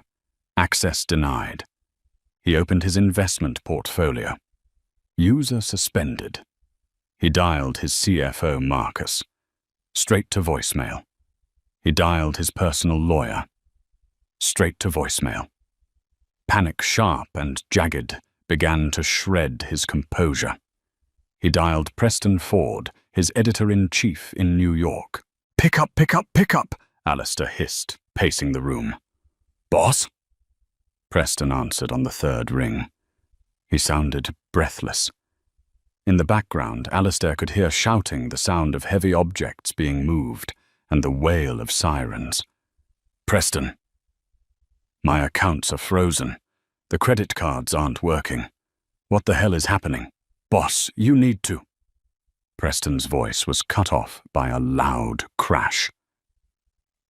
Access denied. He opened his investment portfolio. User suspended. He dialed his CFO, Marcus. Straight to voicemail. He dialed his personal lawyer. Straight to voicemail. Panic, sharp and jagged, began to shred his composure. He dialed Preston Ford, his editor-in-chief in New York. "Pick up, pick up, pick up," Alistair hissed, pacing the room. "Boss?" Preston answered on the third ring. He sounded breathless. In the background, Alistair could hear shouting, the sound of heavy objects being moved, and the wail of sirens. "Preston. My accounts are frozen. The credit cards aren't working. What the hell is happening? Boss, you need to..." Preston's voice was cut off by a loud crash.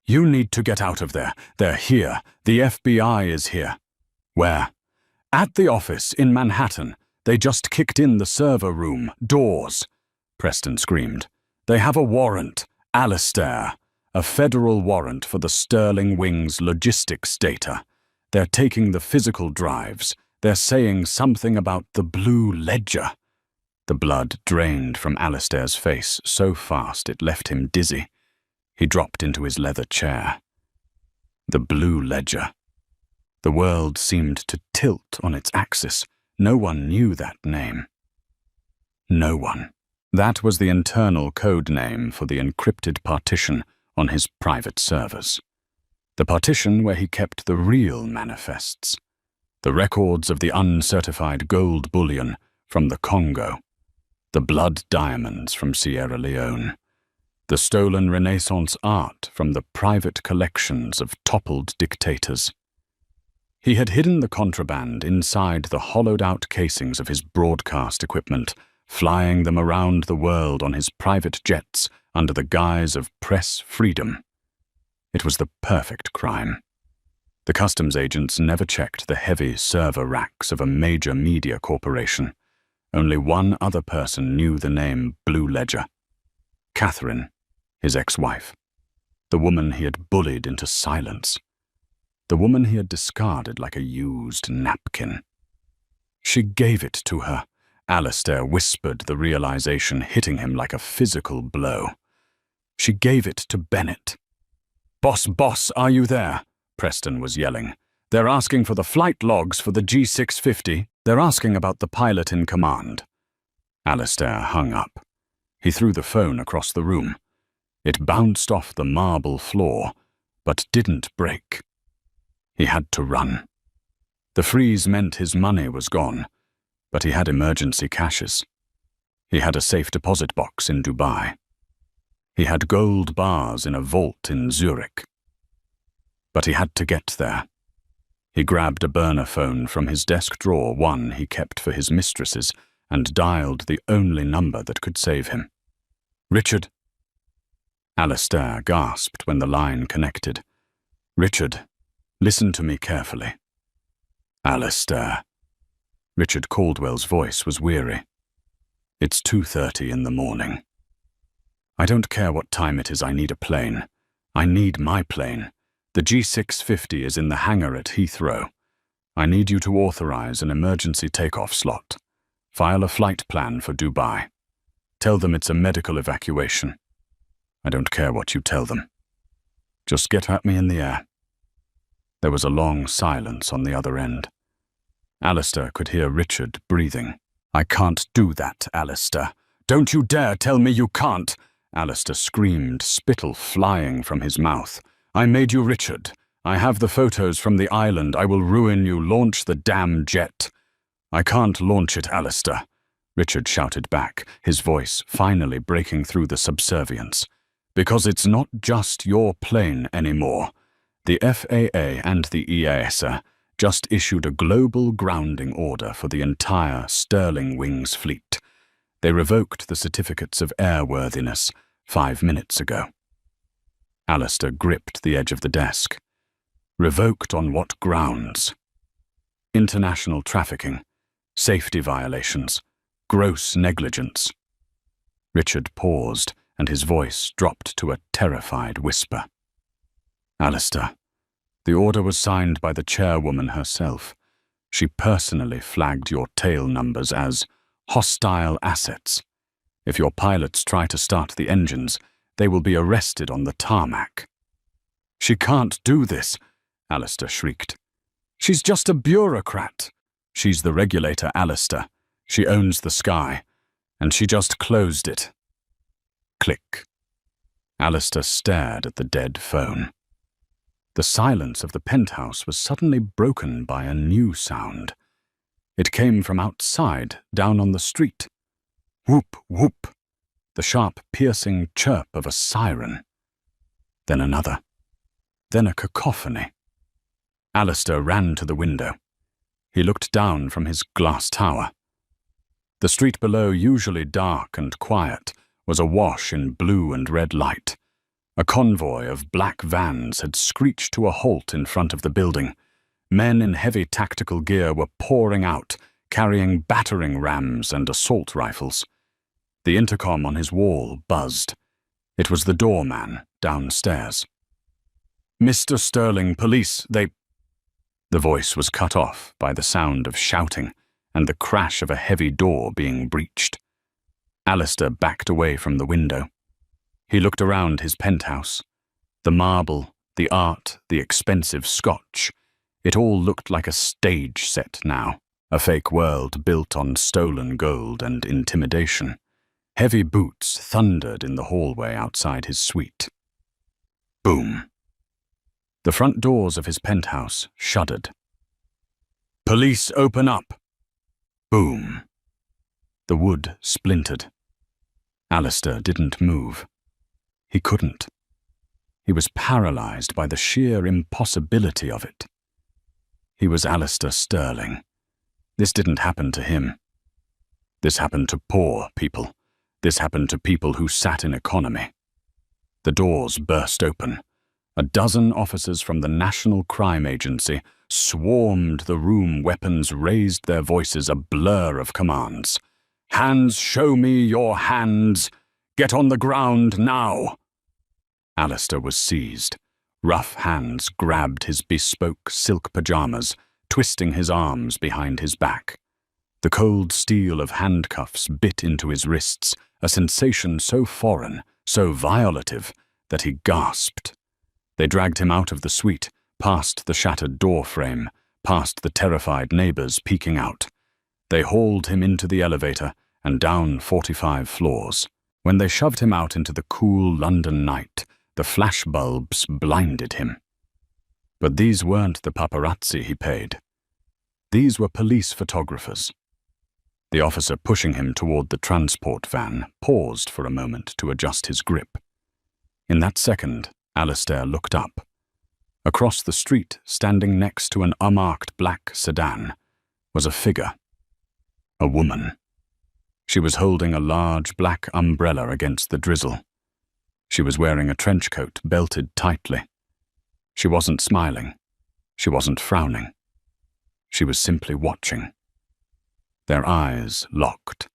"You need to get out of there. They're here. The FBI is here." "Where?" "At the office in Manhattan. They just kicked in the server room doors." Preston screamed. "They have a warrant, Alistair. A federal warrant for the Sterling Wings logistics data. They're taking the physical drives. They're saying something about the Blue Ledger." The blood drained from Alistair's face so fast it left him dizzy. He dropped into his leather chair. The Blue Ledger. The world seemed to tilt on its axis. No one knew that name. No one. That was the internal code name for the encrypted partition on his private servers. The partition where he kept the real manifests. The records of the uncertified gold bullion from the Congo. The blood diamonds from Sierra Leone. The stolen Renaissance art from the private collections of toppled dictators. He had hidden the contraband inside the hollowed-out casings of his broadcast equipment, flying them around the world on his private jets under the guise of press freedom. It was the perfect crime. The customs agents never checked the heavy server racks of a major media corporation. Only one other person knew the name Blue Ledger. Catherine, his ex-wife. The woman he had bullied into silence. The woman he had discarded like a used napkin. She gave it to her. Alistair whispered, the realization hitting him like a physical blow. She gave it to Bennett. Boss, are you there?" Preston was yelling. "They're asking for the flight logs for the G650. They're asking about the pilot in command." Alistair hung up. He threw the phone across the room. It bounced off the marble floor, but didn't break. He had to run. The freeze meant his money was gone, but he had emergency cashes. He had a safe deposit box in Dubai. He had gold bars in a vault in Zurich. But he had to get there. He grabbed a burner phone from his desk drawer, one he kept for his mistresses, and dialed the only number that could save him. "Richard." Alistair gasped when the line connected. "Richard, listen to me carefully." "Alistair." Richard Caldwell's voice was weary. "It's 2:30 in the morning. I don't care what time it is, I need a plane. I need my plane. The G650 is in the hangar at Heathrow. I need you to authorize an emergency takeoff slot. File a flight plan for Dubai. Tell them it's a medical evacuation. I don't care what you tell them. Just get at me in the air." There was a long silence on the other end. Alistair could hear Richard breathing. "I can't do that, Alistair. Don't you dare tell me you can't!" Alistair screamed, spittle flying from his mouth. "I made you Richard. I have the photos from the island. I will ruin you. Launch the damn jet." "I can't launch it, Alistair," Richard shouted back, his voice finally breaking through the subservience. "Because it's not just your plane anymore. The FAA and the EASA just issued a global grounding order for the entire Sterling Wings fleet. They revoked the certificates of airworthiness 5 minutes ago." Alistair gripped the edge of the desk. "Revoked on what grounds?" "International trafficking. Safety violations. Gross negligence. Richard paused, and his voice dropped to a terrified whisper. Alistair, the order was signed by the chairwoman herself. She personally flagged your tail numbers as hostile assets. If your pilots try to start the engines, they will be arrested on the tarmac. She can't do this, Alistair shrieked. She's just a bureaucrat. She's the regulator, Alistair. She owns the sky, and she just closed it. Click. Alistair stared at the dead phone. The silence of the penthouse was suddenly broken by a new sound. It came from outside, down on the street. Whoop, whoop, the sharp, piercing chirp of a siren. Then another. Then a cacophony. Alistair ran to the window. He looked down from his glass tower. The street below, usually dark and quiet, was awash in blue and red light. A convoy of black vans had screeched to a halt in front of the building. Men in heavy tactical gear were pouring out, carrying battering rams and assault rifles. The intercom on his wall buzzed. It was the doorman downstairs. "Mr. Sterling, police, they—" The voice was cut off by the sound of shouting and the crash of a heavy door being breached. Alistair backed away from the window. He looked around his penthouse. The marble, the art, the expensive scotch. It all looked like a stage set now, a fake world built on stolen gold and intimidation. Heavy boots thundered in the hallway outside his suite. Boom. The front doors of his penthouse shuddered. "Police, open up!" Boom. The wood splintered. Alistair didn't move. He couldn't. He was paralyzed by the sheer impossibility of it. He was Alistair Sterling. This didn't happen to him. This happened to poor people. This happened to people who sat in economy. The doors burst open. A dozen officers from the National Crime Agency swarmed the room. Weapons raised their voices, a blur of commands. "Hands, show me your hands! Get on the ground now!" Alistair was seized. Rough hands grabbed his bespoke silk pajamas, twisting his arms behind his back. The cold steel of handcuffs bit into his wrists, a sensation so foreign, so violative, that he gasped. They dragged him out of the suite, past the shattered door frame, past the terrified neighbors peeking out. They hauled him into the elevator and down 45 floors. When they shoved him out into the cool London night, the flashbulbs blinded him. But these weren't the paparazzi he paid. These were police photographers. The officer pushing him toward the transport van paused for a moment to adjust his grip. In that second, Alistair looked up. Across the street, standing next to an unmarked black sedan, was a figure. A woman. She was holding a large black umbrella against the drizzle. She was wearing a trench coat belted tightly. She wasn't smiling. She wasn't frowning. She was simply watching. Their eyes locked.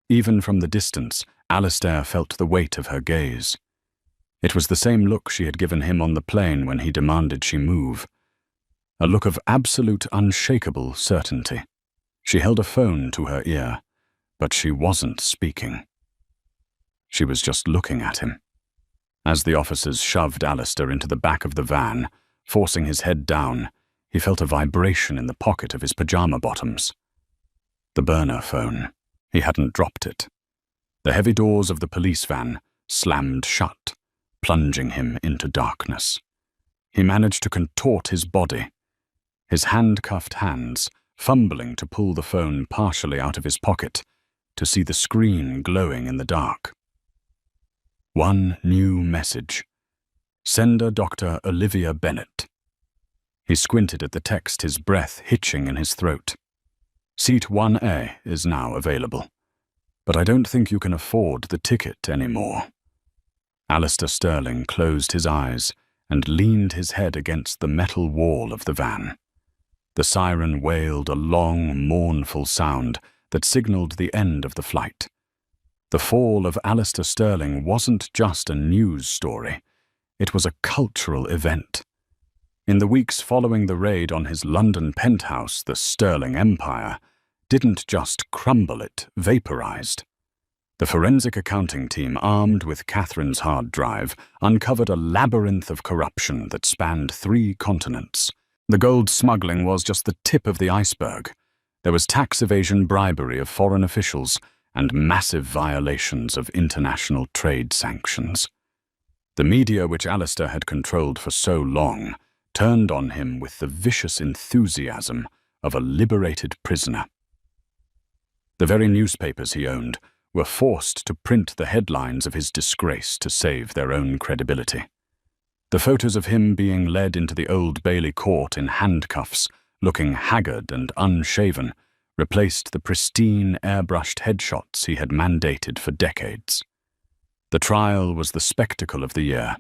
Even from the distance, Alistair felt the weight of her gaze. It was the same look she had given him on the plane when he demanded she move. A look of absolute, unshakable certainty. She held a phone to her ear, but she wasn't speaking. She was just looking at him. As the officers shoved Alistair into the back of the van, forcing his head down, he felt a vibration in the pocket of his pajama bottoms. The burner phone. He hadn't dropped it. The heavy doors of the police van slammed shut, plunging him into darkness. He managed to contort his body, his handcuffed hands fumbling to pull the phone partially out of his pocket, to see the screen glowing in the dark. One new message. Sender Dr. Olivia Bennett. He squinted at the text, his breath hitching in his throat. Seat 1A is now available, but I don't think you can afford the ticket anymore. Alistair Sterling closed his eyes and leaned his head against the metal wall of the van. The siren wailed a long, mournful sound that signaled the end of the flight. The fall of Alistair Sterling wasn't just a news story. It was a cultural event. In the weeks following the raid on his London penthouse, the Sterling Empire didn't just crumble, it vaporized. The forensic accounting team, armed with Catherine's hard drive, uncovered a labyrinth of corruption that spanned 3 continents. The gold smuggling was just the tip of the iceberg. There was tax evasion, bribery of foreign officials, and massive violations of international trade sanctions. The media, which Alistair had controlled for so long, turned on him with the vicious enthusiasm of a liberated prisoner. The very newspapers he owned were forced to print the headlines of his disgrace to save their own credibility. The photos of him being led into the Old Bailey court in handcuffs, looking haggard and unshaven, replaced the pristine, airbrushed headshots he had mandated for decades. The trial was the spectacle of the year.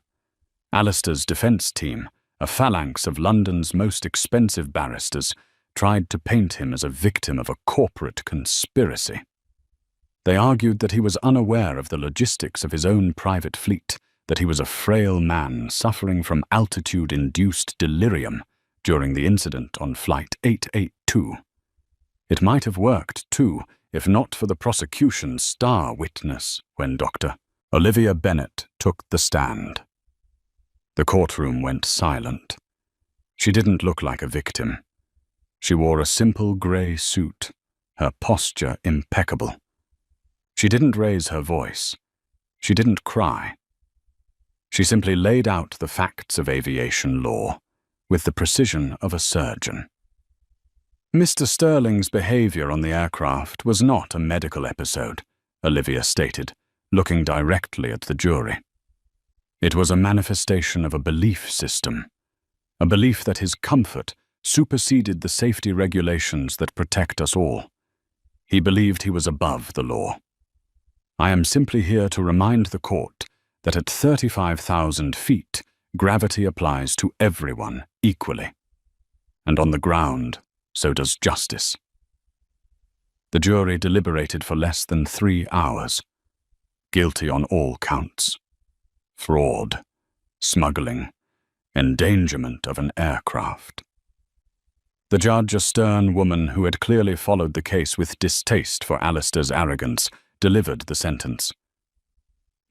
Alistair's defence team, a phalanx of London's most expensive barristers, tried to paint him as a victim of a corporate conspiracy. They argued that he was unaware of the logistics of his own private fleet, that he was a frail man suffering from altitude-induced delirium during the incident on Flight 882. It might have worked, too, if not for the prosecution's star witness when Dr. Olivia Bennett took the stand. The courtroom went silent. She didn't look like a victim. She wore a simple grey suit, her posture impeccable. She didn't raise her voice. She didn't cry. She simply laid out the facts of aviation law with the precision of a surgeon. Mr. Sterling's behavior on the aircraft was not a medical episode, Olivia stated, looking directly at the jury. It was a manifestation of a belief system, a belief that his comfort superseded the safety regulations that protect us all. He believed he was above the law. I am simply here to remind the court that at 35,000 feet, gravity applies to everyone equally. And on the ground, so does justice. The jury deliberated for less than 3 hours. Guilty on all counts. Fraud, smuggling, endangerment of an aircraft. The judge, a stern woman who had clearly followed the case with distaste for Alistair's arrogance, delivered the sentence.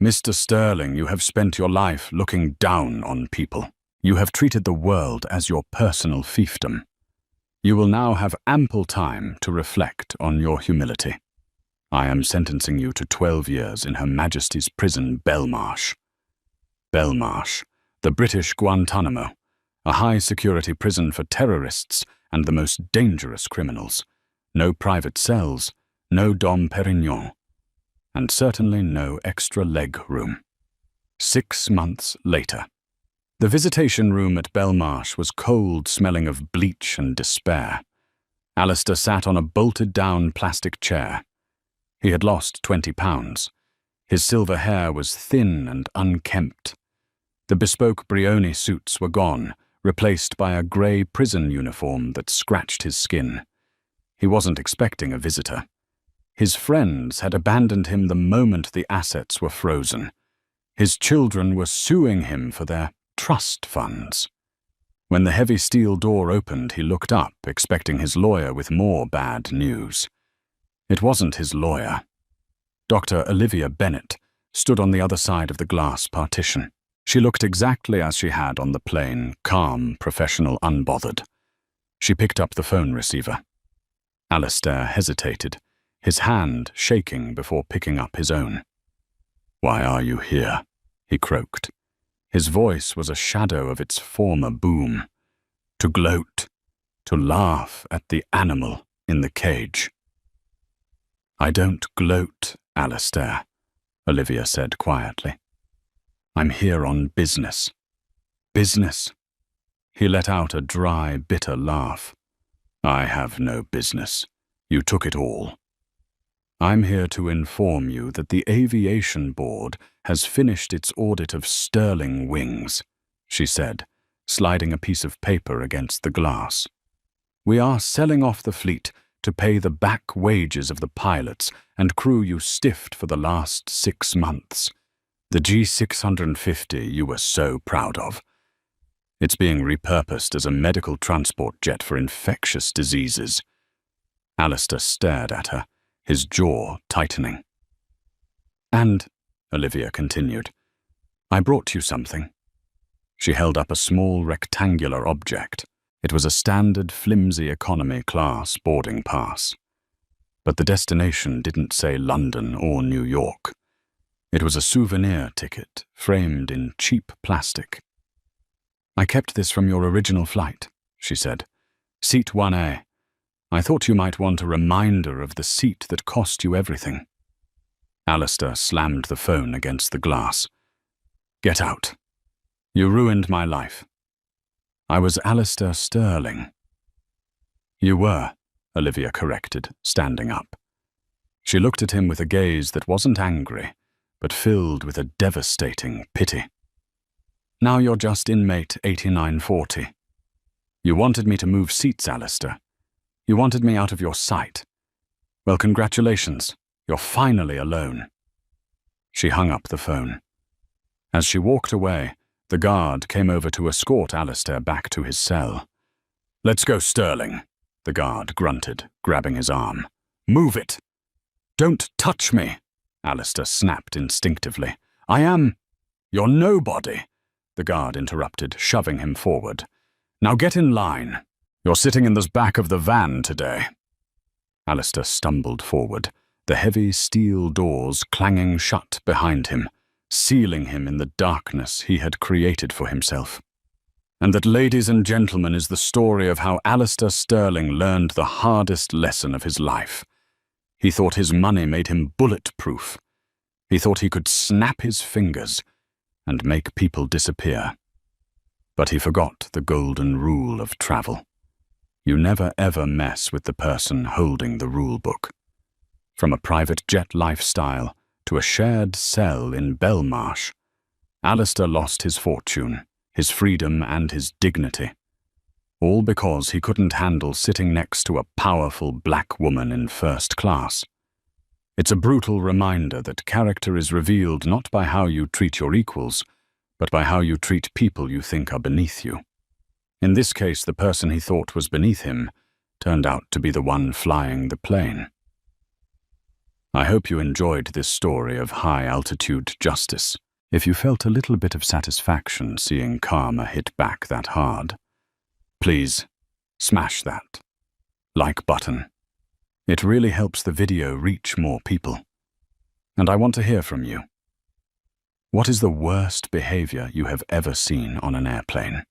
Mr. Sterling, you have spent your life looking down on people. You have treated the world as your personal fiefdom. You will now have ample time to reflect on your humility. I am sentencing you to 12 years in Her Majesty's prison, Belmarsh. Belmarsh, the British Guantanamo, a high-security prison for terrorists and the most dangerous criminals. No private cells, no Dom Perignon, and certainly no extra leg room. 6 months later. The visitation room at Belmarsh was cold, smelling of bleach and despair. Alistair sat on a bolted-down plastic chair. He had lost 20 pounds. His silver hair was thin and unkempt. The bespoke Brioni suits were gone, replaced by a grey prison uniform that scratched his skin. He wasn't expecting a visitor. His friends had abandoned him the moment the assets were frozen. His children were suing him for their trust funds. When the heavy steel door opened, he looked up, expecting his lawyer with more bad news. It wasn't his lawyer. Dr. Olivia Bennett stood on the other side of the glass partition. She looked exactly as she had on the plane, calm, professional, unbothered. She picked up the phone receiver. Alistair hesitated, his hand shaking before picking up his own. "Why are you here?" he croaked. His voice was a shadow of its former boom. To gloat, to laugh at the animal in the cage. "I don't gloat, Alistair," Olivia said quietly. "I'm here on business." "Business?" He let out a dry, bitter laugh. "I have no business. You took it all. I'm here to inform you that the Aviation Board has finished its audit of Sterling wings," she said, sliding a piece of paper against the glass. We are selling off the fleet to pay the back wages of the pilots and crew you stiffed for the last 6 months. The G650 you were so proud of. It's being repurposed as a medical transport jet for infectious diseases. Alistair stared at her, his jaw tightening. And, Olivia continued, I brought you something. She held up a small rectangular object. It was a standard flimsy economy class boarding pass. But the destination didn't say London or New York. It was a souvenir ticket, framed in cheap plastic. I kept this from your original flight, she said. Seat 1A. I thought you might want a reminder of the seat that cost you everything. Alistair slammed the phone against the glass. Get out. You ruined my life. I was Alistair Sterling. You were, Olivia corrected, standing up. She looked at him with a gaze that wasn't angry, but filled with a devastating pity. Now you're just inmate 8940. You wanted me to move seats, Alistair. You wanted me out of your sight. Well, congratulations. You're finally alone. She hung up the phone. As she walked away, the guard came over to escort Alistair back to his cell. Let's go, Sterling, the guard grunted, grabbing his arm. Move it! Don't touch me, Alistair snapped instinctively. I am... You're nobody, the guard interrupted, shoving him forward. Now get in line. You're sitting in the back of the van today. Alistair stumbled forward, the heavy steel doors clanging shut behind him, sealing him in the darkness he had created for himself. And that, ladies and gentlemen, is the story of how Alistair Sterling learned the hardest lesson of his life. He thought his money made him bulletproof. He thought he could snap his fingers and make people disappear. But he forgot the golden rule of travel. You never ever mess with the person holding the rule book. From a private jet lifestyle to a shared cell in Belmarsh, Alistair lost his fortune, his freedom and his dignity. All because he couldn't handle sitting next to a powerful black woman in first class. It's a brutal reminder that character is revealed not by how you treat your equals, but by how you treat people you think are beneath you. In this case, the person he thought was beneath him turned out to be the one flying the plane. I hope you enjoyed this story of high-altitude justice. If you felt a little bit of satisfaction seeing karma hit back that hard, please smash that like button. It really helps the video reach more people. And I want to hear from you. What is the worst behavior you have ever seen on an airplane?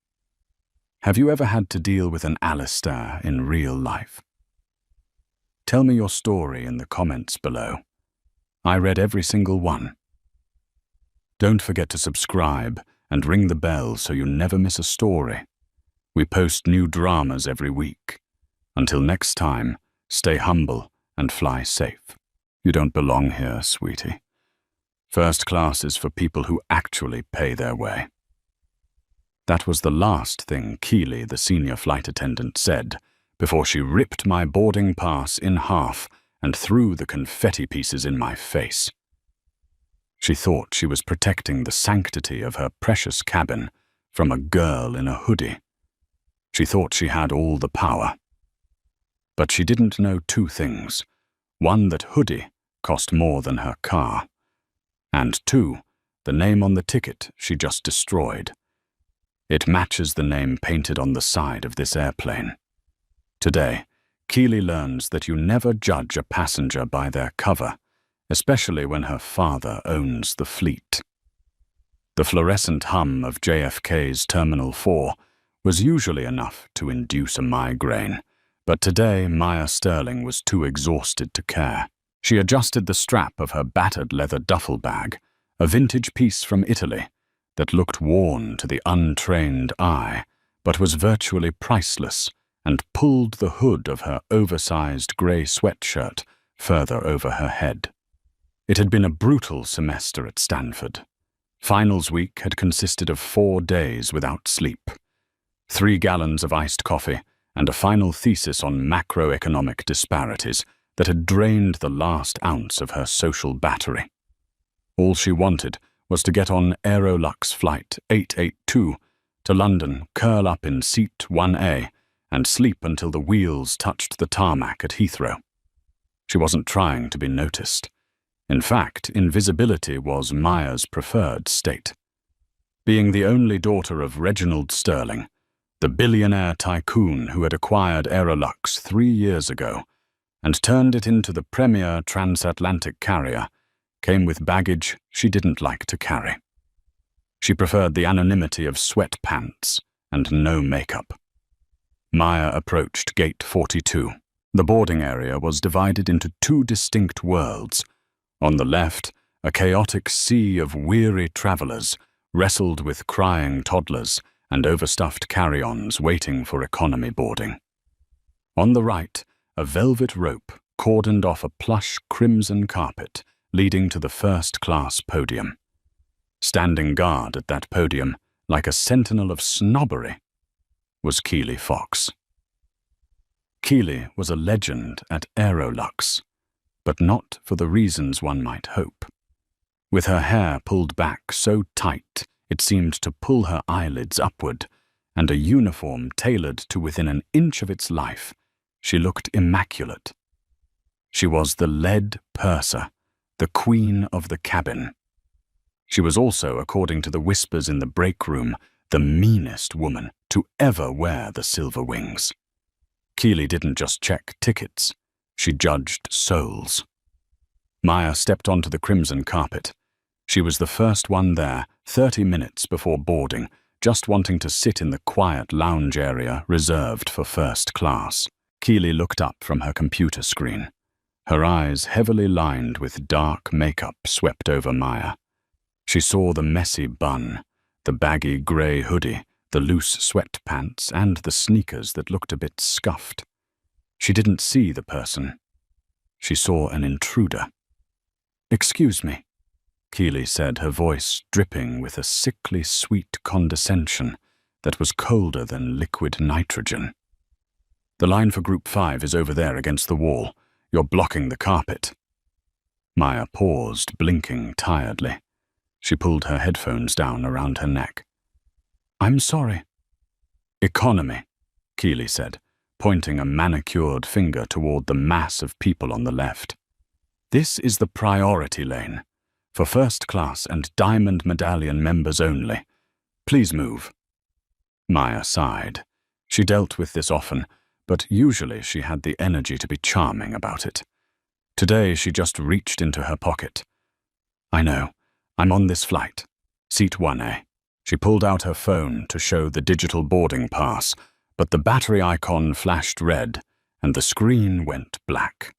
Have you ever had to deal with an Alistair in real life? Tell me your story in the comments below. I read every single one. Don't forget to subscribe and ring the bell so you never miss a story. We post new dramas every week. Until next time, stay humble and fly safe. You don't belong here, sweetie. First class is for people who actually pay their way. That was the last thing Keely, the senior flight attendant, said before she ripped my boarding pass in half and threw the confetti pieces in my face. She thought she was protecting the sanctity of her precious cabin from a girl in a hoodie. She thought she had all the power. But she didn't know two things. One, that hoodie cost more than her car. And two, the name on the ticket she just destroyed. It matches the name painted on the side of this airplane. Today, Keely learns that you never judge a passenger by their cover, especially when her father owns the fleet. The fluorescent hum of JFK's Terminal 4 was usually enough to induce a migraine, but today Maya Sterling was too exhausted to care. She adjusted the strap of her battered leather duffel bag, a vintage piece from Italy, that looked worn to the untrained eye, but was virtually priceless, and pulled the hood of her oversized grey sweatshirt further over her head. It had been a brutal semester at Stanford. Finals week had consisted of 4 days without sleep, 3 gallons of iced coffee, and a final thesis on macroeconomic disparities that had drained the last ounce of her social battery. All she wanted was to get on Aerolux Flight 882 to London, curl up in seat 1A, and sleep until the wheels touched the tarmac at Heathrow. She wasn't trying to be noticed. In fact, invisibility was Maya's preferred state. Being the only daughter of Reginald Sterling, the billionaire tycoon who had acquired Aerolux 3 years ago and turned it into the premier transatlantic carrier, came with baggage she didn't like to carry. She preferred the anonymity of sweatpants and no makeup. Maya approached Gate 42. The boarding area was divided into 2 distinct worlds. On the left, a chaotic sea of weary travelers wrestled with crying toddlers and overstuffed carry-ons waiting for economy boarding. On the right, a velvet rope cordoned off a plush crimson carpet leading to the first-class podium. Standing guard at that podium, like a sentinel of snobbery, was Keely Fox. Keely was a legend at Aerolux, but not for the reasons one might hope. With her hair pulled back so tight it seemed to pull her eyelids upward, and a uniform tailored to within an inch of its life, she looked immaculate. She was the lead purser, the queen of the cabin. She was also, according to the whispers in the break room, the meanest woman to ever wear the silver wings. Keely didn't just check tickets, she judged souls. Maya stepped onto the crimson carpet. She was the first one there, 30 minutes before boarding, just wanting to sit in the quiet lounge area reserved for first class. Keely looked up from her computer screen. Her eyes heavily lined with dark makeup swept over Maya. She saw the messy bun, the baggy grey hoodie, the loose sweatpants, and the sneakers that looked a bit scuffed. She didn't see the person. She saw an intruder. "Excuse me," Keely said, her voice dripping with a sickly sweet condescension that was colder than liquid nitrogen. "The line for Group 5 is over there against the wall. You're blocking the carpet." Maya paused, blinking tiredly. She pulled her headphones down around her neck. "I'm sorry." "Economy," Keely said, pointing a manicured finger toward the mass of people on the left. "This is the priority lane, for first class and diamond medallion members only. Please move." Maya sighed. She dealt with this often, but usually she had the energy to be charming about it. Today she just reached into her pocket. "I know. I'm on this flight. Seat 1A. She pulled out her phone to show the digital boarding pass, but the battery icon flashed red and the screen went black.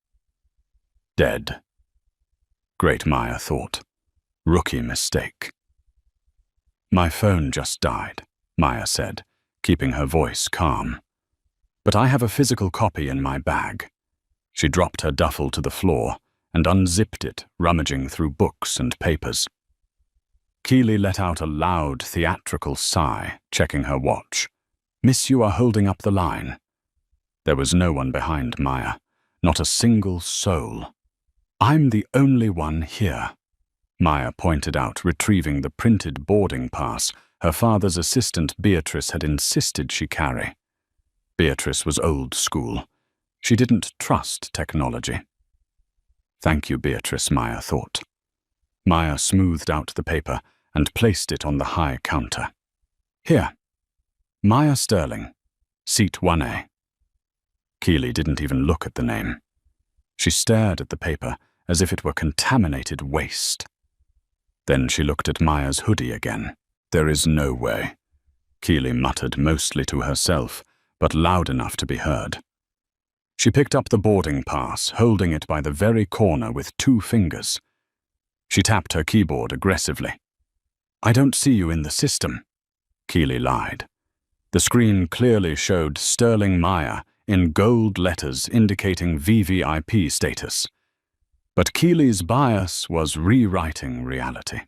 Dead. Great, Maya thought. Rookie mistake. "My phone just died," Maya said, keeping her voice calm. "But I have a physical copy in my bag." She dropped her duffel to the floor and unzipped it, rummaging through books and papers. Keely let out a loud, theatrical sigh, checking her watch. "Miss, you are holding up the line." There was no one behind Maya, not a single soul. "I'm the only one here," Maya pointed out, retrieving the printed boarding pass her father's assistant Beatrice had insisted she carry. Beatrice was old school. She didn't trust technology. "Thank you, Beatrice," Maya thought. Maya smoothed out the paper and placed it on the high counter. "Here. Maya Sterling, seat 1A. Keely didn't even look at the name. She stared at the paper as if it were contaminated waste. Then she looked at Maya's hoodie again. "There is no way," Keely muttered, mostly to herself, but loud enough to be heard. She picked up the boarding pass, holding it by the very corner with 2 fingers. She tapped her keyboard aggressively. "I don't see you in the system," Keely lied. The screen clearly showed Sterling Maya in gold letters indicating VVIP status. But Keely's bias was rewriting reality.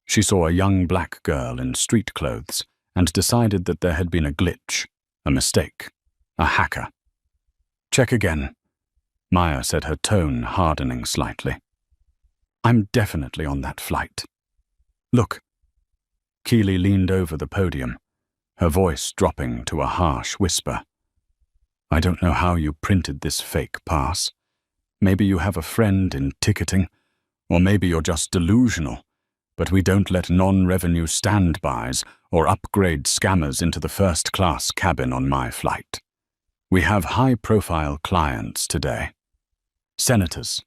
She saw a young black girl in street clothes and decided that there had been a glitch, a mistake. A hacker. Check again, Maya said, her tone hardening slightly. I'm definitely on that flight. Look. Keely leaned over the podium, her voice dropping to a harsh whisper. I don't know how you printed this fake pass. Maybe you have a friend in ticketing, or maybe you're just delusional, but we don't let non-revenue standbys or upgrade scammers into the first-class cabin on my flight. We have high-profile clients today. Senators,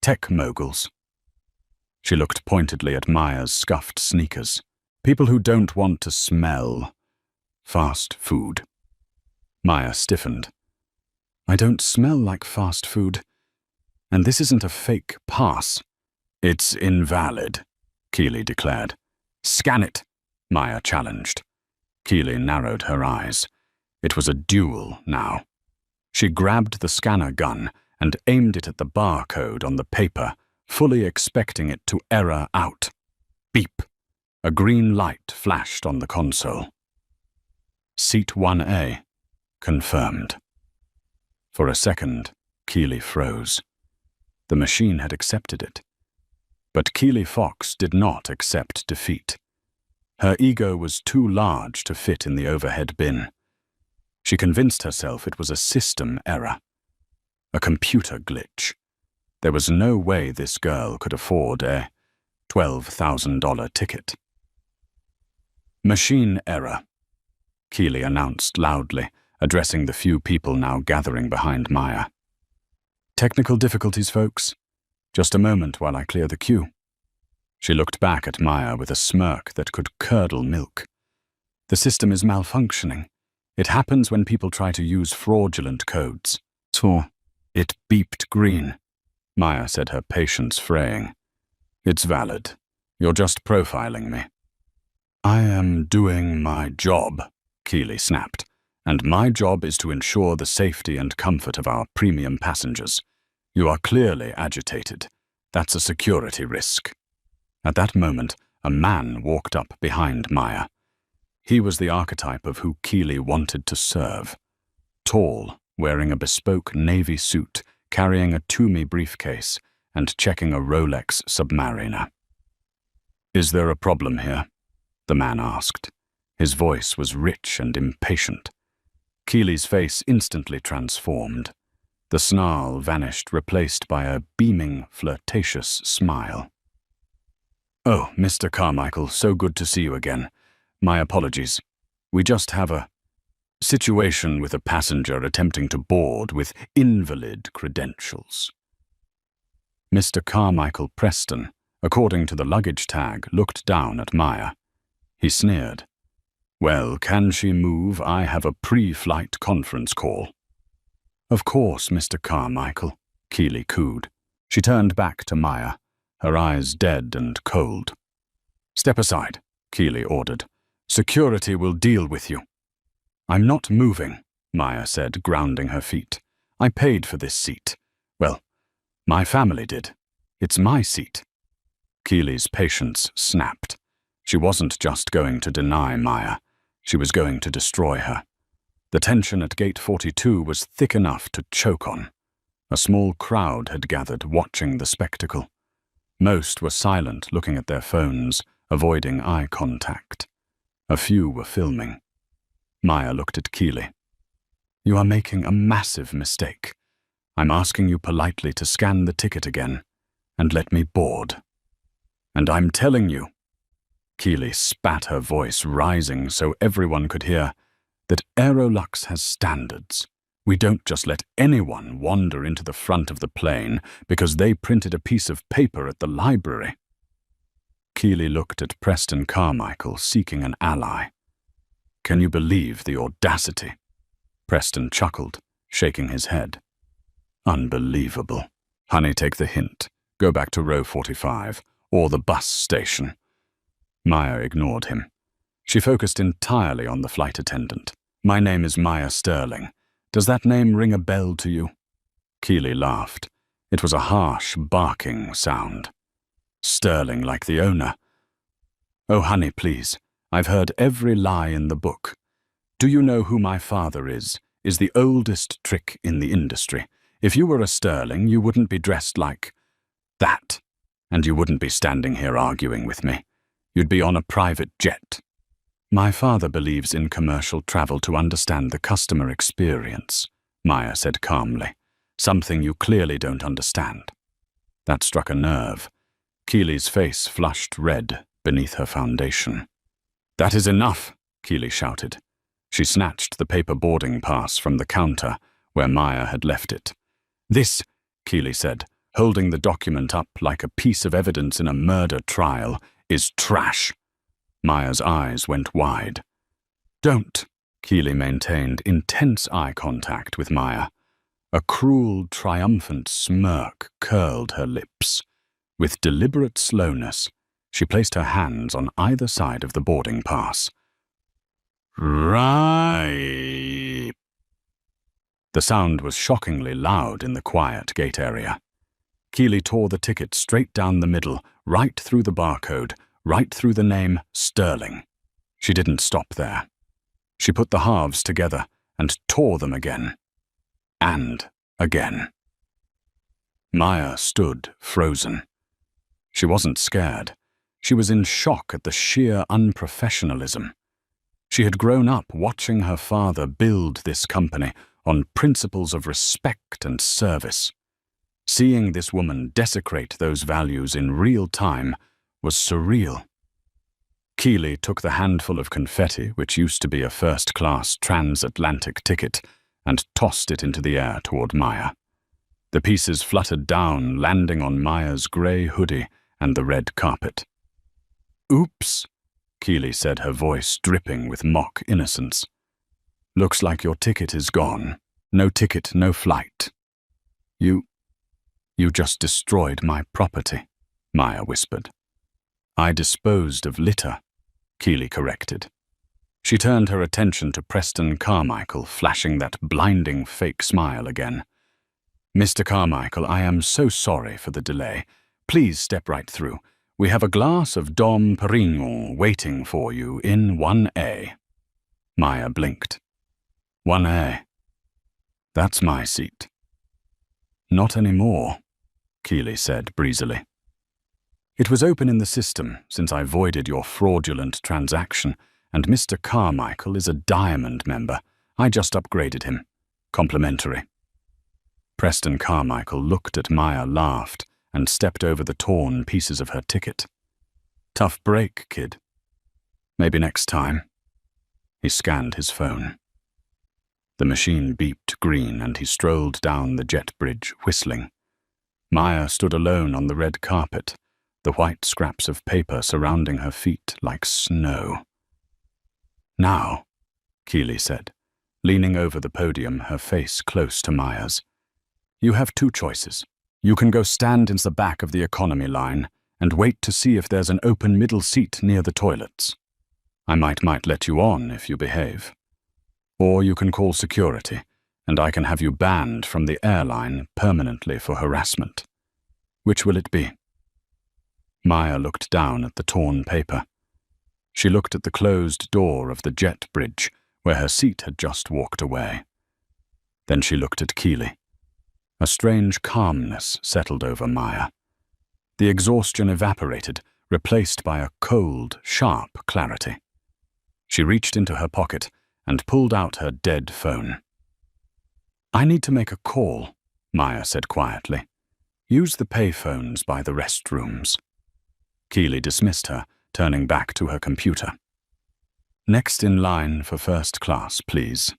tech moguls. She looked pointedly at Maya's scuffed sneakers. People who don't want to smell fast food. Maya stiffened. I don't smell like fast food. And this isn't a fake pass. It's invalid, Keely declared. Scan it, Maya challenged. Keely narrowed her eyes. It was a duel now. She grabbed the scanner gun and aimed it at the barcode on the paper, fully expecting it to error out. Beep. A green light flashed on the console. Seat 1A. Confirmed. For a second, Keely froze. The machine had accepted it. But Keely Fox did not accept defeat. Her ego was too large to fit in the overhead bin. She convinced herself it was a system error. A computer glitch. There was no way this girl could afford a $12,000 ticket. Machine error, Keely announced loudly, addressing the few people now gathering behind Maya. Technical difficulties, folks. Just a moment while I clear the queue. She looked back at Maya with a smirk that could curdle milk. The system is malfunctioning. It happens when people try to use fraudulent codes. So, it beeped green. Maya said, her patience fraying. It's valid. You're just profiling me. I am doing my job, Keely snapped, and my job is to ensure the safety and comfort of our premium passengers. You are clearly agitated. That's a security risk. At that moment, a man walked up behind Maya. He was the archetype of who Keely wanted to serve. Tall, wearing a bespoke navy suit, carrying a Toomey briefcase, and checking a Rolex Submariner. Is there a problem here? The man asked. His voice was rich and impatient. Keely's face instantly transformed. The snarl vanished, replaced by a beaming, flirtatious smile. Oh, Mr. Carmichael, so good to see you again. My apologies. We just have a situation with a passenger attempting to board with invalid credentials. Mr. Carmichael Preston, according to the luggage tag, looked down at Maya. He sneered. Well, can she move? I have a pre-flight conference call. Of course, Mr. Carmichael, Keely cooed. She turned back to Maya, her eyes dead and cold. Step aside, Keely ordered. Security will deal with you. I'm not moving, Maya said, grounding her feet. I paid for this seat. Well, my family did. It's my seat. Keely's patience snapped. She wasn't just going to deny Maya. She was going to destroy her. The tension at Gate 42 was thick enough to choke on. A small crowd had gathered, watching the spectacle. Most were silent, looking at their phones, avoiding eye contact. A few were filming. Maya looked at Keely. You are making a massive mistake. I'm asking you politely to scan the ticket again and let me board. And I'm telling you, Keely spat, her voice rising so everyone could hear, that Aerolux has standards. We don't just let anyone wander into the front of the plane because they printed a piece of paper at the library. Keely looked at Preston Carmichael, seeking an ally. Can you believe the audacity? Preston chuckled, shaking his head. Unbelievable. Honey, take the hint. Go back to row 45, or the bus station. Maya ignored him. She focused entirely on the flight attendant. My name is Maya Sterling. Does that name ring a bell to you? Keely laughed. It was a harsh, barking sound. Sterling like the owner. Oh, honey, please. I've heard every lie in the book. Do you know who my father is? is the oldest trick in the industry. If you were a sterling, you wouldn't be dressed like that, and you wouldn't be standing here arguing with me. You'd be on a private jet. My father believes in commercial travel to understand the customer experience, Maya said calmly. Something you clearly don't understand. That struck a nerve. Keely's face flushed red beneath her foundation. That is enough, Keely shouted. She snatched the paper boarding pass from the counter where Maya had left it. This, Keely said, holding the document up like a piece of evidence in a murder trial, is trash. Maya's eyes went wide. Don't, Keely maintained intense eye contact with Maya. A cruel, triumphant smirk curled her lips. With deliberate slowness, she placed her hands on either side of the boarding pass. Right. The sound was shockingly loud in the quiet gate area. Keely tore the ticket straight down the middle, right through the barcode, right through the name Sterling. She didn't stop there. She put the halves together and tore them again. And again. Maya stood frozen. She wasn't scared. She was in shock at the sheer unprofessionalism. She had grown up watching her father build this company on principles of respect and service. Seeing this woman desecrate those values in real time was surreal. Keely took the handful of confetti, which used to be a first-class transatlantic ticket, and tossed it into the air toward Maya. The pieces fluttered down, landing on Maya's grey hoodie and the red carpet. Oops, Keely said, her voice dripping with mock innocence. Looks like your ticket is gone. No ticket, no flight. You just destroyed my property, Maya whispered. I disposed of litter, Keely corrected. She turned her attention to Preston Carmichael, flashing that blinding fake smile again. Mr. Carmichael, I am so sorry for the delay. Please step right through. We have a glass of Dom Perignon waiting for you in 1A. Maya blinked. 1A. That's my seat. Not anymore, Keely said breezily. It was open in the system since I voided your fraudulent transaction, and Mr. Carmichael is a diamond member. I just upgraded him. Complimentary. Preston Carmichael looked at Maya, laughed, and stepped over the torn pieces of her ticket. Tough break, kid. Maybe next time. He scanned his phone. The machine beeped green and he strolled down the jet bridge, whistling. Maya stood alone on the red carpet, the white scraps of paper surrounding her feet like snow. Now, Keely said, leaning over the podium, her face close to Maya's. You have two choices. You can go stand in the back of the economy line and wait to see if there's an open middle seat near the toilets. I might let you on if you behave. Or you can call security, and I can have you banned from the airline permanently for harassment. Which will it be? Maya looked down at the torn paper. She looked at the closed door of the jet bridge, where her seat had just walked away. Then she looked at Keely. A strange calmness settled over Maya. The exhaustion evaporated, replaced by a cold, sharp clarity. She reached into her pocket and pulled out her dead phone. I need to make a call, Maya said quietly. Use the payphones by the restrooms. Keely dismissed her, turning back to her computer. Next in line for first class, please.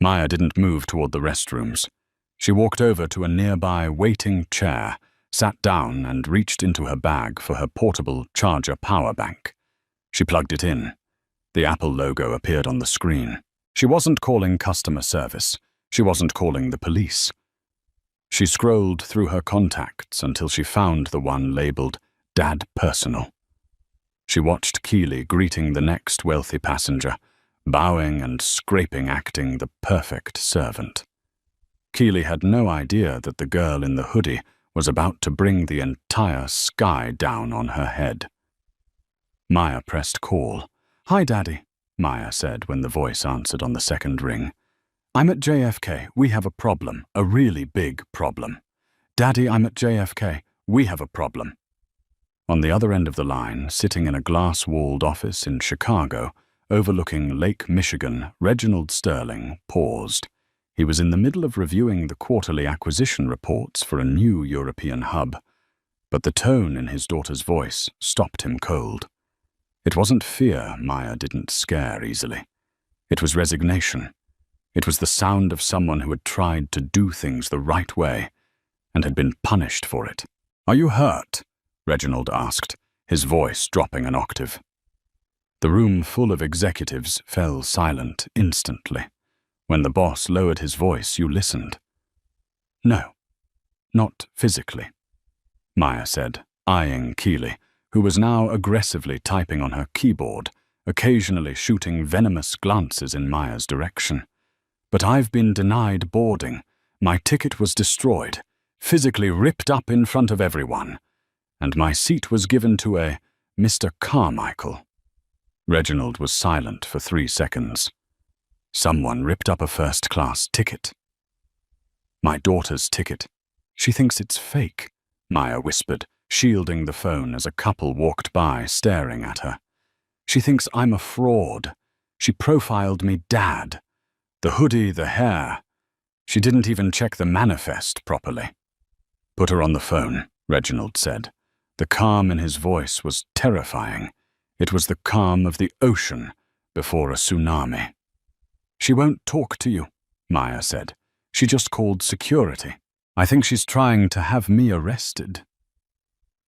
Maya didn't move toward the restrooms. She walked over to a nearby waiting chair, sat down and reached into her bag for her portable charger power bank. She plugged it in. The Apple logo appeared on the screen. She wasn't calling customer service. She wasn't calling the police. She scrolled through her contacts until she found the one labeled Dad Personal. She watched Keely greeting the next wealthy passenger, bowing and scraping, acting the perfect servant. Keely had no idea that the girl in the hoodie was about to bring the entire sky down on her head. Maya pressed call. Hi, Daddy, Maya said when the voice answered on the second ring. I'm at JFK. We have a problem. A really big problem. Daddy, I'm at JFK. We have a problem. On the other end of the line, sitting in a glass-walled office in Chicago, overlooking Lake Michigan, Reginald Sterling paused. He was in the middle of reviewing the quarterly acquisition reports for a new European hub, but the tone in his daughter's voice stopped him cold. It wasn't fear Maya didn't scare easily. It was resignation. It was the sound of someone who had tried to do things the right way and had been punished for it. "Are you hurt?" Reginald asked, his voice dropping an octave. The room full of executives fell silent instantly. When the boss lowered his voice, you listened. "No, not physically," Maya said, eyeing Keely, who was now aggressively typing on her keyboard, occasionally shooting venomous glances in Maya's direction. "But I've been denied boarding. My ticket was destroyed, physically ripped up in front of everyone, and my seat was given to a Mr. Carmichael." Reginald was silent for 3 seconds. "Someone ripped up a first-class ticket." "My daughter's ticket. She thinks it's fake," Maya whispered, shielding the phone as a couple walked by, staring at her. "She thinks I'm a fraud. She profiled me, Dad. The hoodie, the hair. She didn't even check the manifest properly." "Put her on the phone," Reginald said. The calm in his voice was terrifying. It was the calm of the ocean before a tsunami. "She won't talk to you," Maya said. "She just called security. I think she's trying to have me arrested."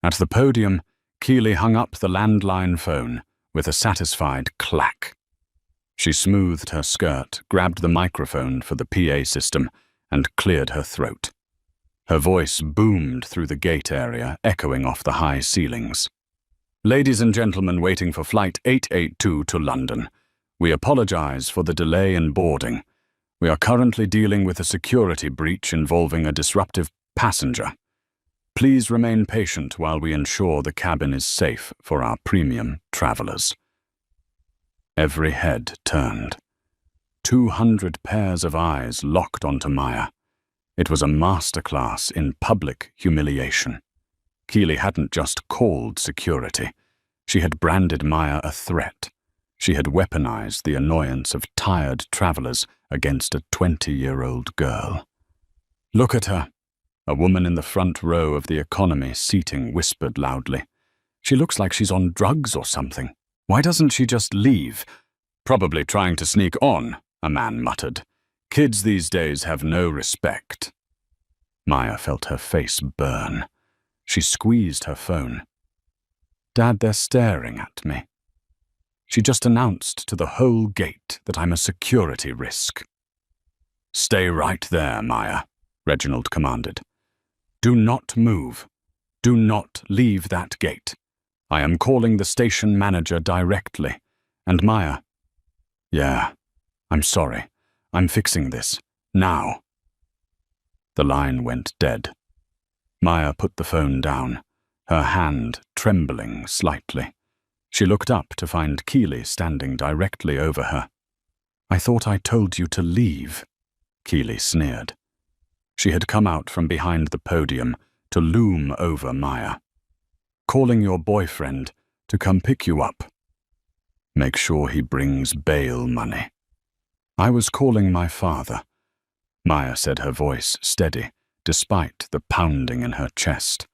At the podium, Keely hung up the landline phone with a satisfied clack. She smoothed her skirt, grabbed the microphone for the PA system, and cleared her throat. Her voice boomed through the gate area, echoing off the high ceilings. "Ladies and gentlemen waiting for Flight 882 to London, we apologize for the delay in boarding. We are currently dealing with a security breach involving a disruptive passenger. Please remain patient while we ensure the cabin is safe for our premium travelers." Every head turned. 200 pairs of eyes locked onto Maya. It was a masterclass in public humiliation. Keely hadn't just called security. She had branded Maya a threat. She had weaponized the annoyance of tired travelers against a 20-year-old girl. "Look at her," a woman in the front row of the economy seating whispered loudly. "She looks like she's on drugs or something. Why doesn't she just leave?" "Probably trying to sneak on," a man muttered. "Kids these days have no respect." Maya felt her face burn. She squeezed her phone. "Dad, they're staring at me." She just announced to the whole gate that I'm a security risk. "Stay right there, Maya," Reginald commanded. "Do not move. Do not leave that gate. I am calling the station manager directly. And Maya..." "Yeah, I'm sorry. I'm fixing this. Now." The line went dead. Maya put the phone down, her hand trembling slightly. She looked up to find Keely standing directly over her. "I thought I told you to leave," Keely sneered. She had come out from behind the podium to loom over Maya. "Calling your boyfriend to come pick you up. Make sure he brings bail money." "I was calling my father," Maya said, her voice steady, despite the pounding in her chest.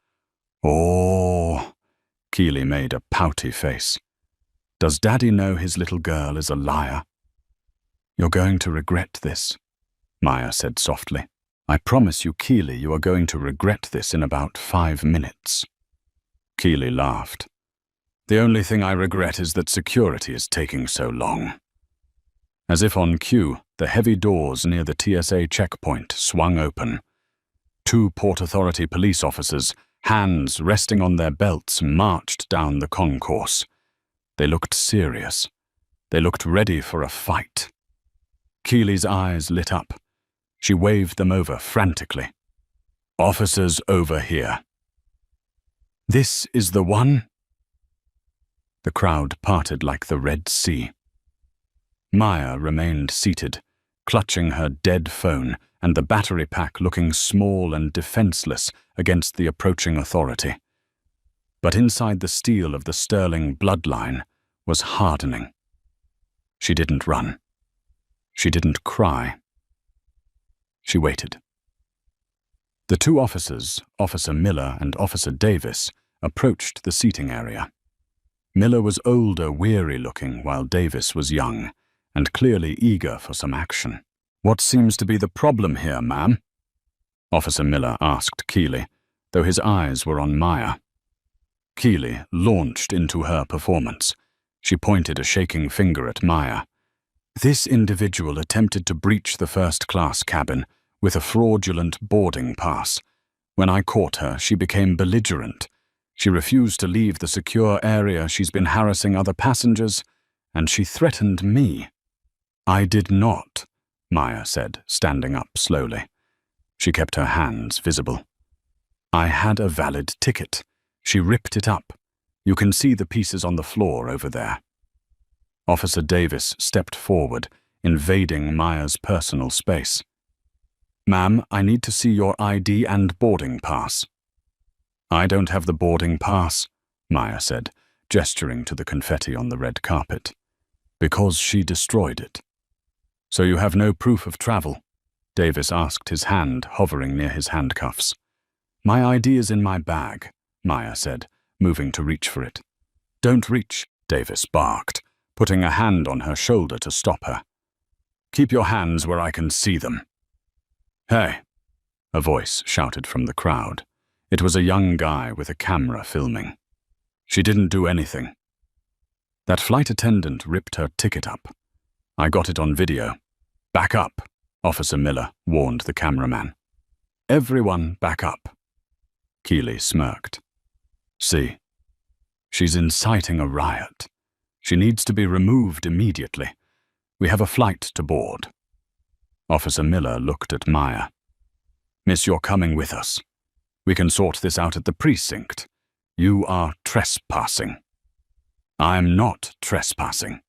"Oh," Keely made a pouty face. "Does Daddy know his little girl is a liar?" "You're going to regret this," Maya said softly. "I promise you, Keely, you are going to regret this in about 5 minutes. Keely laughed. "The only thing I regret is that security is taking so long." As if on cue, the heavy doors near the TSA checkpoint swung open. 2 Port Authority police officers, hands resting on their belts, marched down the concourse. They looked serious. They looked ready for a fight. Keely's eyes lit up. She waved them over frantically. "Officers over here." "This is the one?" The crowd parted like the Red Sea. Maya remained seated, clutching her dead phone and the battery pack looking small and defenseless against the approaching authority. But inside the steel of the Sterling bloodline was hardening. She didn't run. She didn't cry. She waited. The two officers, Officer Miller and Officer Davis, approached the seating area. Miller was older, weary-looking, while Davis was young, and clearly eager for some action. "What seems to be the problem here, ma'am?" Officer Miller asked Keeley, though his eyes were on Maya. Keeley launched into her performance. She pointed a shaking finger at Maya. "This individual attempted to breach the first-class cabin with a fraudulent boarding pass. When I caught her, she became belligerent. She refused to leave the secure area she's been harassing other passengers, and she threatened me." "I did not," Maya said, standing up slowly. She kept her hands visible. "I had a valid ticket. She ripped it up. You can see the pieces on the floor over there." Officer Davis stepped forward, invading Maya's personal space. "Ma'am, I need to see your ID and boarding pass." "I don't have the boarding pass," Maya said, gesturing to the confetti on the red carpet. "Because she destroyed it." "So you have no proof of travel?" Davis asked, his hand hovering near his handcuffs. "My ID is in my bag," Maya said, moving to reach for it. "Don't reach," Davis barked, putting a hand on her shoulder to stop her. "Keep your hands where I can see them." "Hey," a voice shouted from the crowd. It was a young guy with a camera filming. "She didn't do anything." That flight attendant ripped her ticket up. "I got it on video." "Back up," Officer Miller warned the cameraman. "Everyone back up." Keeley smirked. "See, she's inciting a riot. She needs to be removed immediately. We have a flight to board." Officer Miller looked at Maya. "Miss, you're coming with us. We can sort this out at the precinct. You are trespassing." "I'm not trespassing,"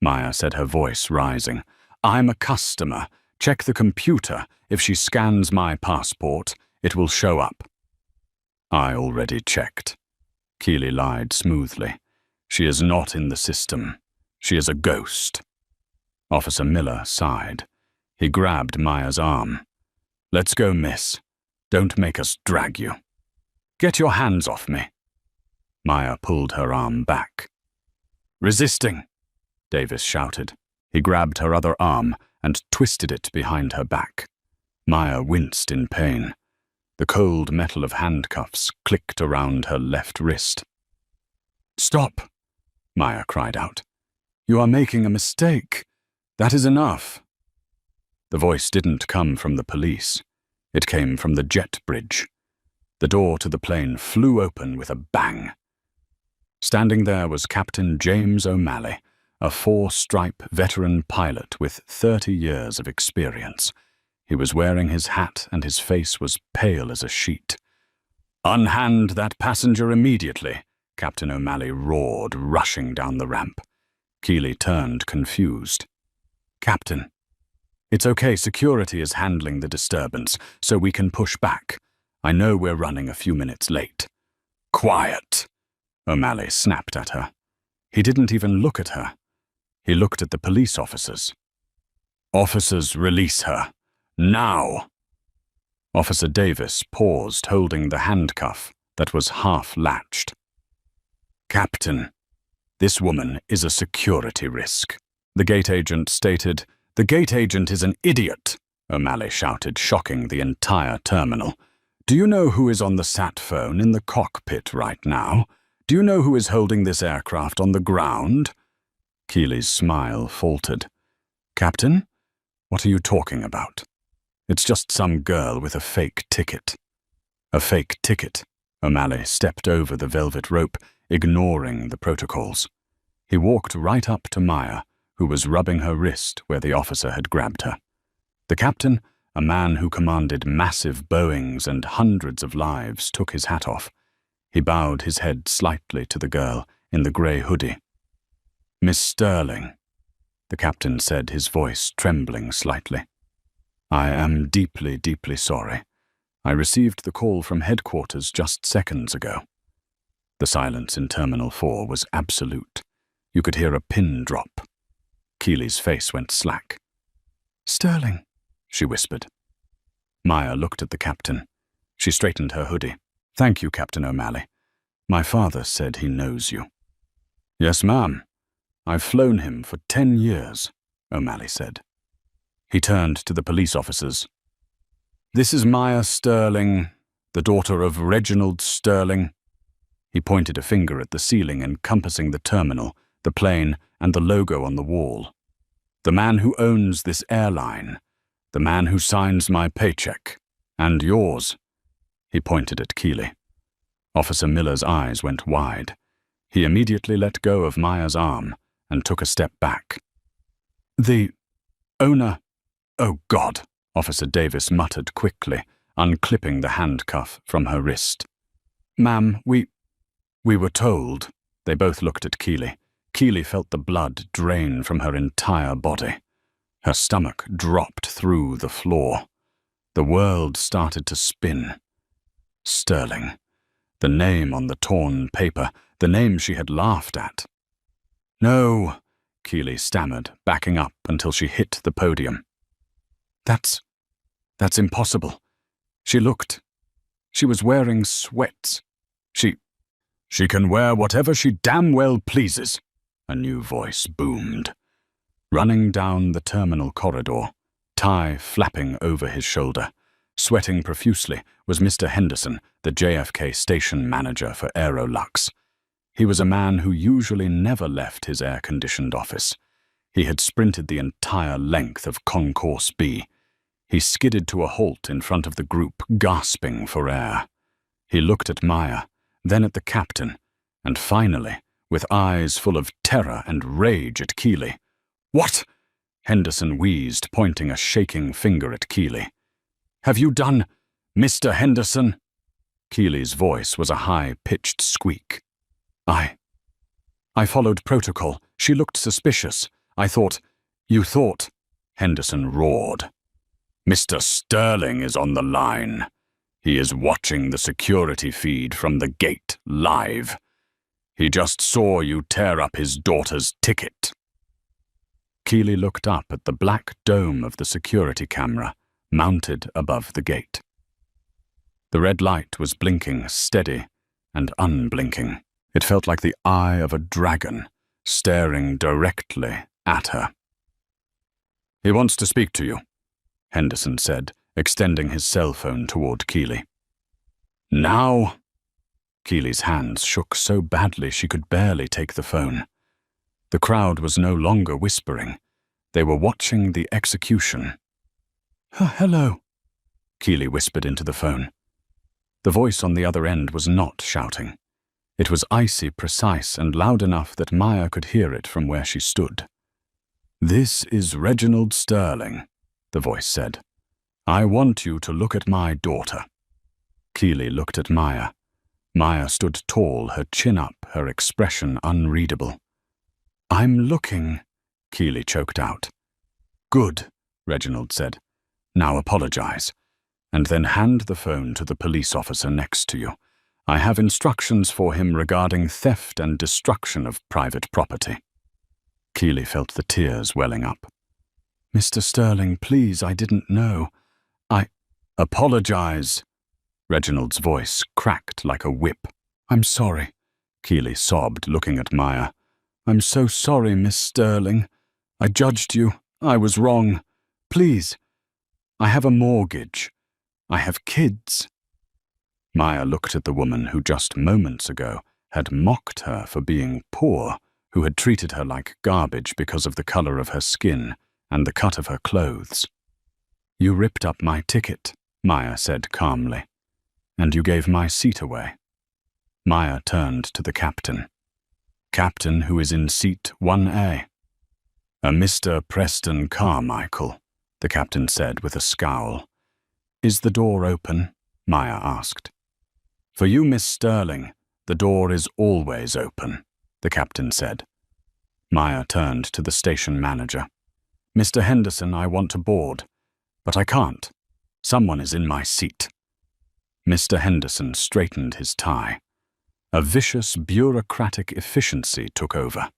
Maya said, her voice rising. "I'm a customer. Check the computer. If she scans my passport, it will show up." "I already checked," Keeley lied smoothly. "She is not in the system. She is a ghost." Officer Miller sighed. He grabbed Maya's arm. "Let's go, miss. Don't make us drag you." "Get your hands off me." Maya pulled her arm back. "Resisting," Davis shouted. He grabbed her other arm and twisted it behind her back. Maya winced in pain. The cold metal of handcuffs clicked around her left wrist. "Stop," Maya cried out. "You are making a mistake. That is enough." The voice didn't come from the police. It came from the jet bridge. The door to the plane flew open with a bang. Standing there was Captain James O'Malley, a four-stripe veteran pilot with 30 years of experience. He was wearing his hat and his face was pale as a sheet. "Unhand that passenger immediately," Captain O'Malley roared, rushing down the ramp. Keeley turned, confused. "Captain, it's okay, security is handling the disturbance, so we can push back. I know we're running a few minutes late." "Quiet," O'Malley snapped at her. He didn't even look at her. He looked at the police officers. "Officers, release her. Now!" Officer Davis paused, holding the handcuff that was half-latched. "Captain, this woman is a security risk," the gate agent stated. "The gate agent is an idiot," O'Malley shouted, shocking the entire terminal. "Do you know who is on the sat phone in the cockpit right now? Do you know who is holding this aircraft on the ground?" Keeley's smile faltered. "Captain, what are you talking about? It's just some girl with a fake ticket." "A fake ticket." O'Malley stepped over the velvet rope, ignoring the protocols. He walked right up to Maya, who was rubbing her wrist where the officer had grabbed her. The captain, a man who commanded massive Boeings and hundreds of lives, took his hat off. He bowed his head slightly to the girl in the grey hoodie. "Miss Sterling, the captain said, his voice trembling slightly. "I am deeply, deeply sorry. I received the call from headquarters just seconds ago." The silence in Terminal 4 was absolute. You could hear a pin drop. Keely's face went slack. "Sterling," she whispered. Maya looked at the captain. She straightened her hoodie. "Thank you, Captain O'Malley. My father said he knows you." "Yes, ma'am. I've flown him for 10 years, O'Malley said. He turned to the police officers. "This is Maya Sterling, the daughter of Reginald Sterling." He pointed a finger at the ceiling encompassing the terminal, the plane, and the logo on the wall. "The man who owns this airline, the man who signs my paycheck, and yours." He pointed at Keely. Officer Miller's eyes went wide. He immediately let go of Maya's arm and took a step back. "The owner—" "Oh, God," Officer Davis muttered quickly, unclipping the handcuff from her wrist. "Ma'am, we were told." They both looked at Keely. Keely felt the blood drain from her entire body. Her stomach dropped through the floor. The world started to spin. Sterling. The name on the torn paper, the name she had laughed at. "No," Keely stammered, backing up until she hit the podium. That's impossible." She looked. She was wearing sweats. She can wear whatever she damn well pleases," a new voice boomed. Running down the terminal corridor, tie flapping over his shoulder, sweating profusely, was Mr. Henderson, the JFK station manager for Aerolux. He was a man who usually never left his air-conditioned office. He had sprinted the entire length of Concourse B. He skidded to a halt in front of the group, gasping for air. He looked at Maya, then at the captain, and finally, with eyes full of terror and rage, at Keely. "What?" Henderson wheezed, pointing a shaking finger at Keely. "Have you done, Mr. Henderson?" Keely's voice was a high-pitched squeak. I followed protocol. She looked suspicious. You thought, Henderson roared. "Mr. Sterling is on the line. He is watching the security feed from the gate live. He just saw you tear up his daughter's ticket." Keely looked up at the black dome of the security camera mounted above the gate. The red light was blinking, steady and unblinking. It felt like the eye of a dragon, staring directly at her. "He wants to speak to you," Henderson said, extending his cell phone toward Keely. "Now?" Keely's hands shook so badly she could barely take the phone. The crowd was no longer whispering. They were watching the execution. "Hello," Keely whispered into the phone. The voice on the other end was not shouting. It was icy precise and loud enough that Maya could hear it from where she stood. "This is Reginald Sterling," the voice said. "I want you to look at my daughter." Keely looked at Maya. Maya stood tall, her chin up, her expression unreadable. "I'm looking," Keely choked out. "Good," Reginald said. "Now apologize, and then hand the phone to the police officer next to you. I have instructions for him regarding theft and destruction of private property." Keely felt the tears welling up. "Mr. Sterling, please, I didn't know. Apologize." Reginald's voice cracked like a whip. "I'm sorry," Keely sobbed, looking at Maya. "I'm so sorry, Miss Sterling. I judged you. I was wrong. Please. I have a mortgage. I have kids." Maya looked at the woman who just moments ago had mocked her for being poor, who had treated her like garbage because of the color of her skin and the cut of her clothes. "You ripped up my ticket," Maya said calmly, "and you gave my seat away." Maya turned to the captain. "Captain who is in seat 1A. "A Mr. Preston Carmichael," the captain said with a scowl. "Is the door open?" Maya asked. "For you, Miss Sterling, the door is always open," the captain said. Maya turned to the station manager. "Mr. Henderson, I want to board, but I can't. Someone is in my seat." Mr. Henderson straightened his tie. A vicious bureaucratic efficiency took over.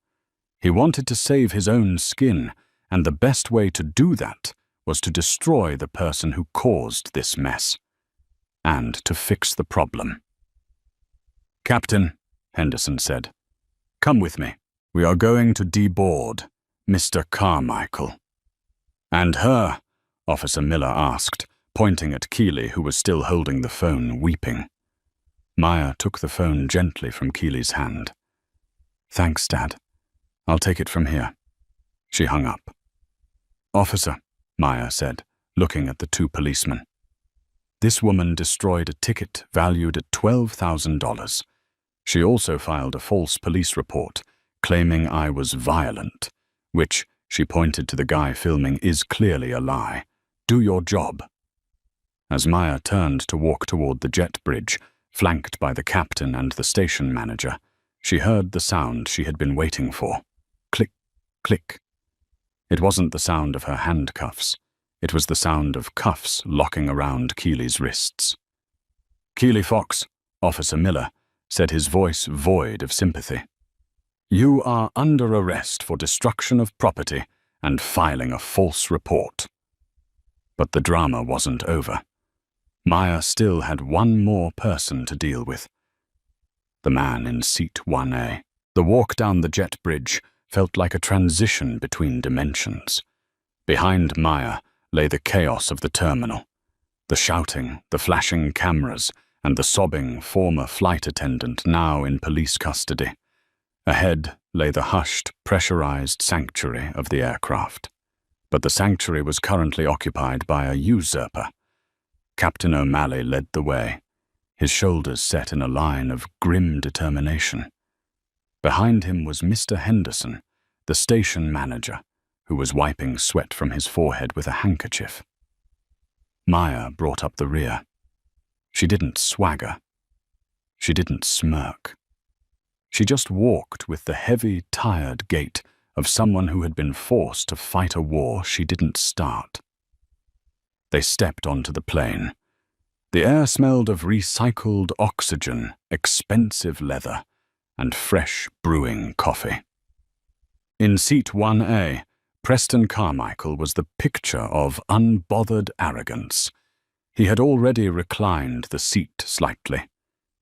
He wanted to save his own skin, and the best way to do that was to destroy the person who caused this mess, and to fix the problem. "Captain," Henderson said, "come with me. We are going to deboard Mr. Carmichael." "And her?" Officer Miller asked, pointing at Keeley, who was still holding the phone, weeping. Maya took the phone gently from Keeley's hand. "Thanks, Dad. I'll take it from here." She hung up. "Officer," Maya said, looking at the two policemen. "This woman destroyed a ticket valued at $12,000. She also filed a false police report, claiming I was violent, which, she pointed to the guy filming, is clearly a lie. Do your job." As Maya turned to walk toward the jet bridge, flanked by the captain and the station manager, she heard the sound she had been waiting for. Click, click. It wasn't the sound of her handcuffs. It was the sound of cuffs locking around Keeley's wrists. "Keeley Fox," Officer Miller said, his voice void of sympathy. "You are under arrest for destruction of property and filing a false report." But the drama wasn't over. Maya still had one more person to deal with. The man in seat 1A. The walk down the jet bridge felt like a transition between dimensions. Behind Maya lay the chaos of the terminal. The shouting, the flashing cameras, and the sobbing former flight attendant now in police custody. Ahead lay the hushed, pressurized sanctuary of the aircraft. But the sanctuary was currently occupied by a usurper. Captain O'Malley led the way, his shoulders set in a line of grim determination. Behind him was Mr. Henderson, the station manager, who was wiping sweat from his forehead with a handkerchief. Maya brought up the rear. She didn't swagger. She didn't smirk. She just walked with the heavy, tired gait of someone who had been forced to fight a war she didn't start. They stepped onto the plane. The air smelled of recycled oxygen, expensive leather, and fresh brewing coffee. In seat 1A, Preston Carmichael was the picture of unbothered arrogance. He had already reclined the seat slightly.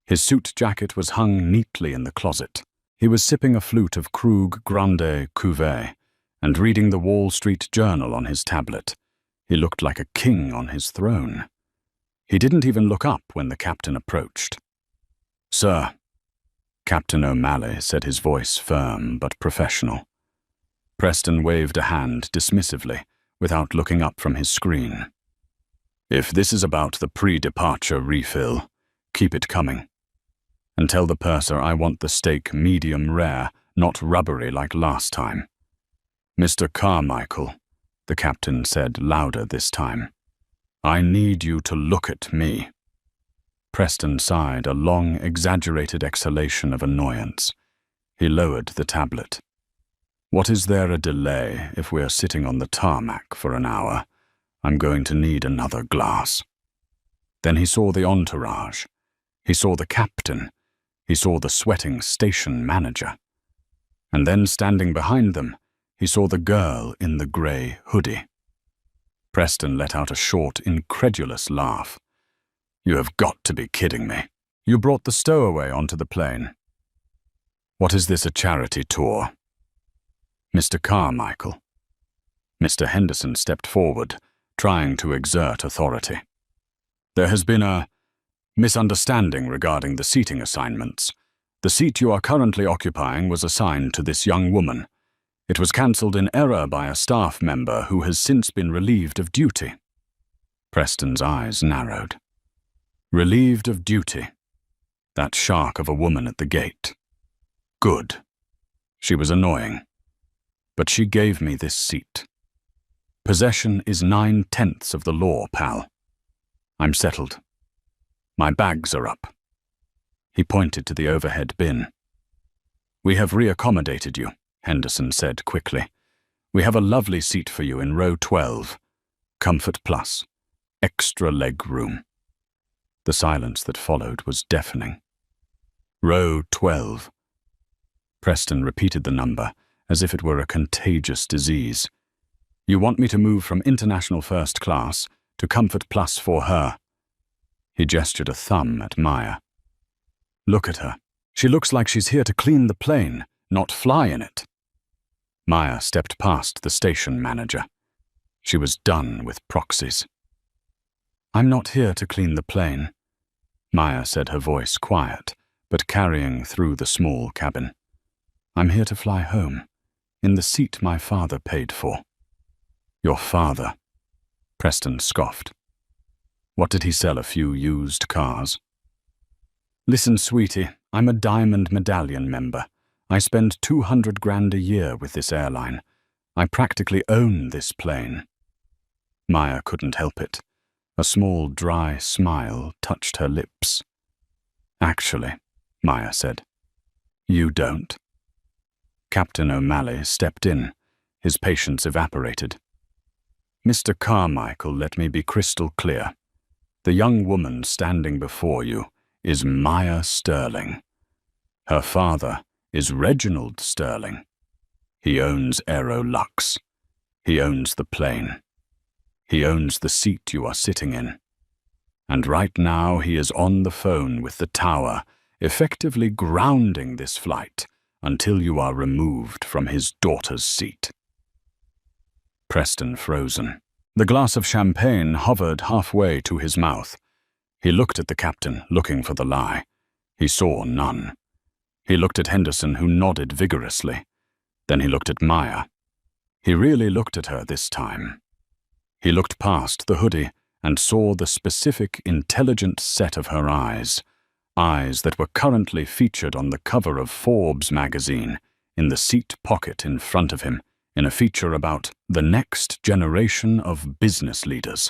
His suit jacket was hung neatly in the closet. He was sipping a flute of Krug Grande Cuvée and reading the Wall Street Journal on his tablet. He looked like a king on his throne. He didn't even look up when the captain approached. "Sir," Captain O'Malley said, his voice firm but professional. Preston waved a hand dismissively, without looking up from his screen. "If this is about the pre-departure refill, keep it coming. And tell the purser I want the steak medium rare, not rubbery like last time." "Mr. Carmichael," the captain said, louder this time, "I need you to look at me." Preston sighed, a long, exaggerated exhalation of annoyance. He lowered the tablet. "What is there a delay if we're sitting on the tarmac for an hour? I'm going to need another glass." Then he saw the entourage. He saw the captain. He saw the sweating station manager. And then, standing behind them, he saw the girl in the grey hoodie. Preston let out a short, incredulous laugh. "You have got to be kidding me. You brought the stowaway onto the plane. What is this, a charity tour?" "Mr. Carmichael." Mr. Henderson stepped forward, trying to exert authority. "There has been a misunderstanding regarding the seating assignments. The seat you are currently occupying was assigned to this young woman. It was cancelled in error by a staff member who has since been relieved of duty." Preston's eyes narrowed. Relieved of duty. That shark of a woman at the gate. Good. She was annoying. But she gave me this seat. Possession is 9/10 of the law, pal. I'm settled. My bags are up. He pointed to the overhead bin. "We have reaccommodated you. Henderson said quickly. "We have a lovely seat for you in row 12. Comfort Plus. Extra leg room." The silence that followed was deafening. Row 12. Preston repeated the number as if it were a contagious disease. "You want me to move from international first class to Comfort Plus for her?" He gestured a thumb at Maya. "Look at her. She looks like she's here to clean the plane, not fly in it." Maya stepped past the station manager. She was done with proxies. "I'm not here to clean the plane," Maya said, her voice quiet, but carrying through the small cabin. "I'm here to fly home, in the seat my father paid for." "Your father?" Preston scoffed. "What did he sell, a few used cars?" "Listen, sweetie, I'm a Diamond Medallion member. I spend 200 grand a year with this airline. I practically own this plane." Maya couldn't help it. A small, dry smile touched her lips. "Actually," Maya said, "you don't." Captain O'Malley stepped in. His patience evaporated. "Mr. Carmichael, let me be crystal clear. The young woman standing before you is Maya Sterling. Her father is Reginald Sterling. He owns Aerolux. He owns the plane. He owns the seat you are sitting in. And right now he is on the phone with the tower, effectively grounding this flight until you are removed from his daughter's seat." Preston frozen. The glass of champagne hovered halfway to his mouth. He looked at the captain, looking for the lie. He saw none. He looked at Henderson, who nodded vigorously. Then he looked at Maya. He really looked at her this time. He looked past the hoodie and saw the specific, intelligent set of her eyes that were currently featured on the cover of Forbes magazine, in the seat pocket in front of him, in a feature about the next generation of business leaders.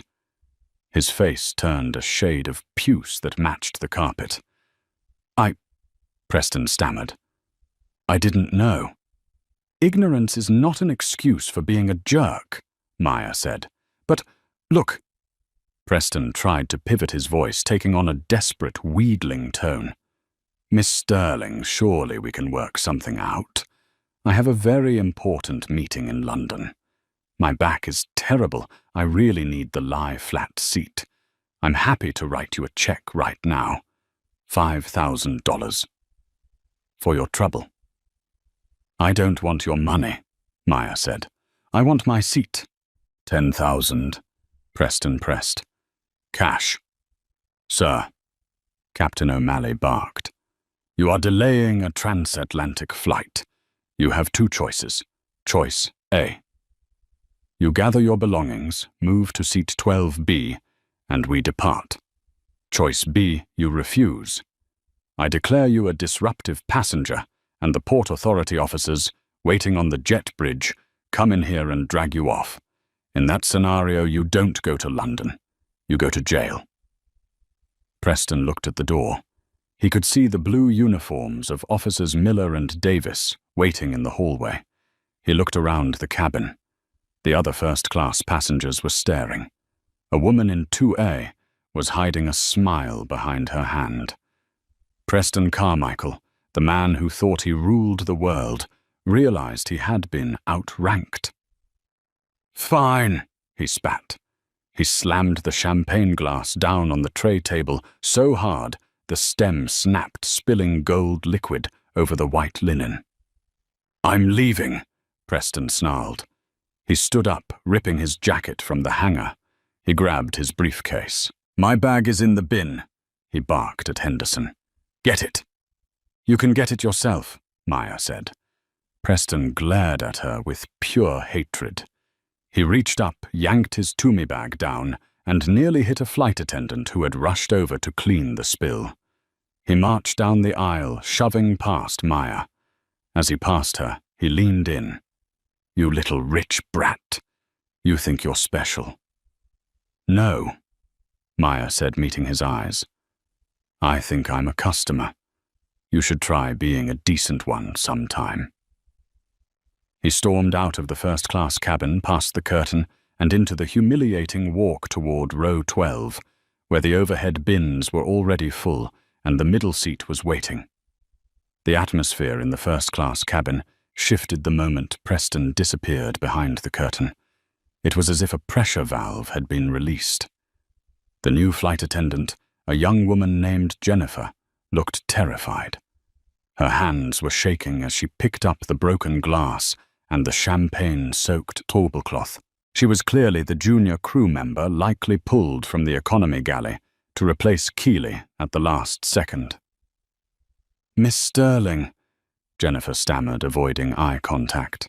His face turned a shade of puce that matched the carpet. Preston stammered. "I didn't know." "Ignorance is not an excuse for being a jerk," Maya said. "But, look." Preston tried to pivot his voice, taking on a desperate, wheedling tone. "Miss Sterling, surely we can work something out. I have a very important meeting in London. My back is terrible. I really need the lie-flat seat. I'm happy to write you a check right now. $5,000. For your trouble." "I don't want your money," Maya said. "I want my seat." 10,000, Preston pressed. "Cash." "Sir," Captain O'Malley barked, "you are delaying a transatlantic flight. You have two choices. Choice A. You gather your belongings, move to seat 12B, and we depart. Choice B, you refuse. I declare you a disruptive passenger, and the Port Authority officers, waiting on the jet bridge, come in here and drag you off. In that scenario, you don't go to London. You go to jail." Preston looked at the door. He could see the blue uniforms of Officers Miller and Davis waiting in the hallway. He looked around the cabin. The other first-class passengers were staring. A woman in 2A was hiding a smile behind her hand. Preston Carmichael, the man who thought he ruled the world, realized he had been outranked. "Fine," he spat. He slammed the champagne glass down on the tray table so hard the stem snapped, spilling gold liquid over the white linen. "I'm leaving," Preston snarled. He stood up, ripping his jacket from the hanger. He grabbed his briefcase. "My bag is in the bin," he barked at Henderson. "Get it." "You can get it yourself," Maya said. Preston glared at her with pure hatred. He reached up, yanked his Toomey bag down, and nearly hit a flight attendant who had rushed over to clean the spill. He marched down the aisle, shoving past Maya. As he passed her, he leaned in. "You little rich brat. You think you're special." "No," Maya said, meeting his eyes. "I think I'm a customer. You should try being a decent one sometime." He stormed out of the first-class cabin, past the curtain, and into the humiliating walk toward row 12, where the overhead bins were already full and the middle seat was waiting. The atmosphere in the first-class cabin shifted the moment Preston disappeared behind the curtain. It was as if a pressure valve had been released. The new flight attendant, a young woman named Jennifer, looked terrified. Her hands were shaking as she picked up the broken glass and the champagne-soaked tablecloth. She was clearly the junior crew member likely pulled from the economy galley to replace Keeley at the last second. "Miss Sterling," Jennifer stammered, avoiding eye contact.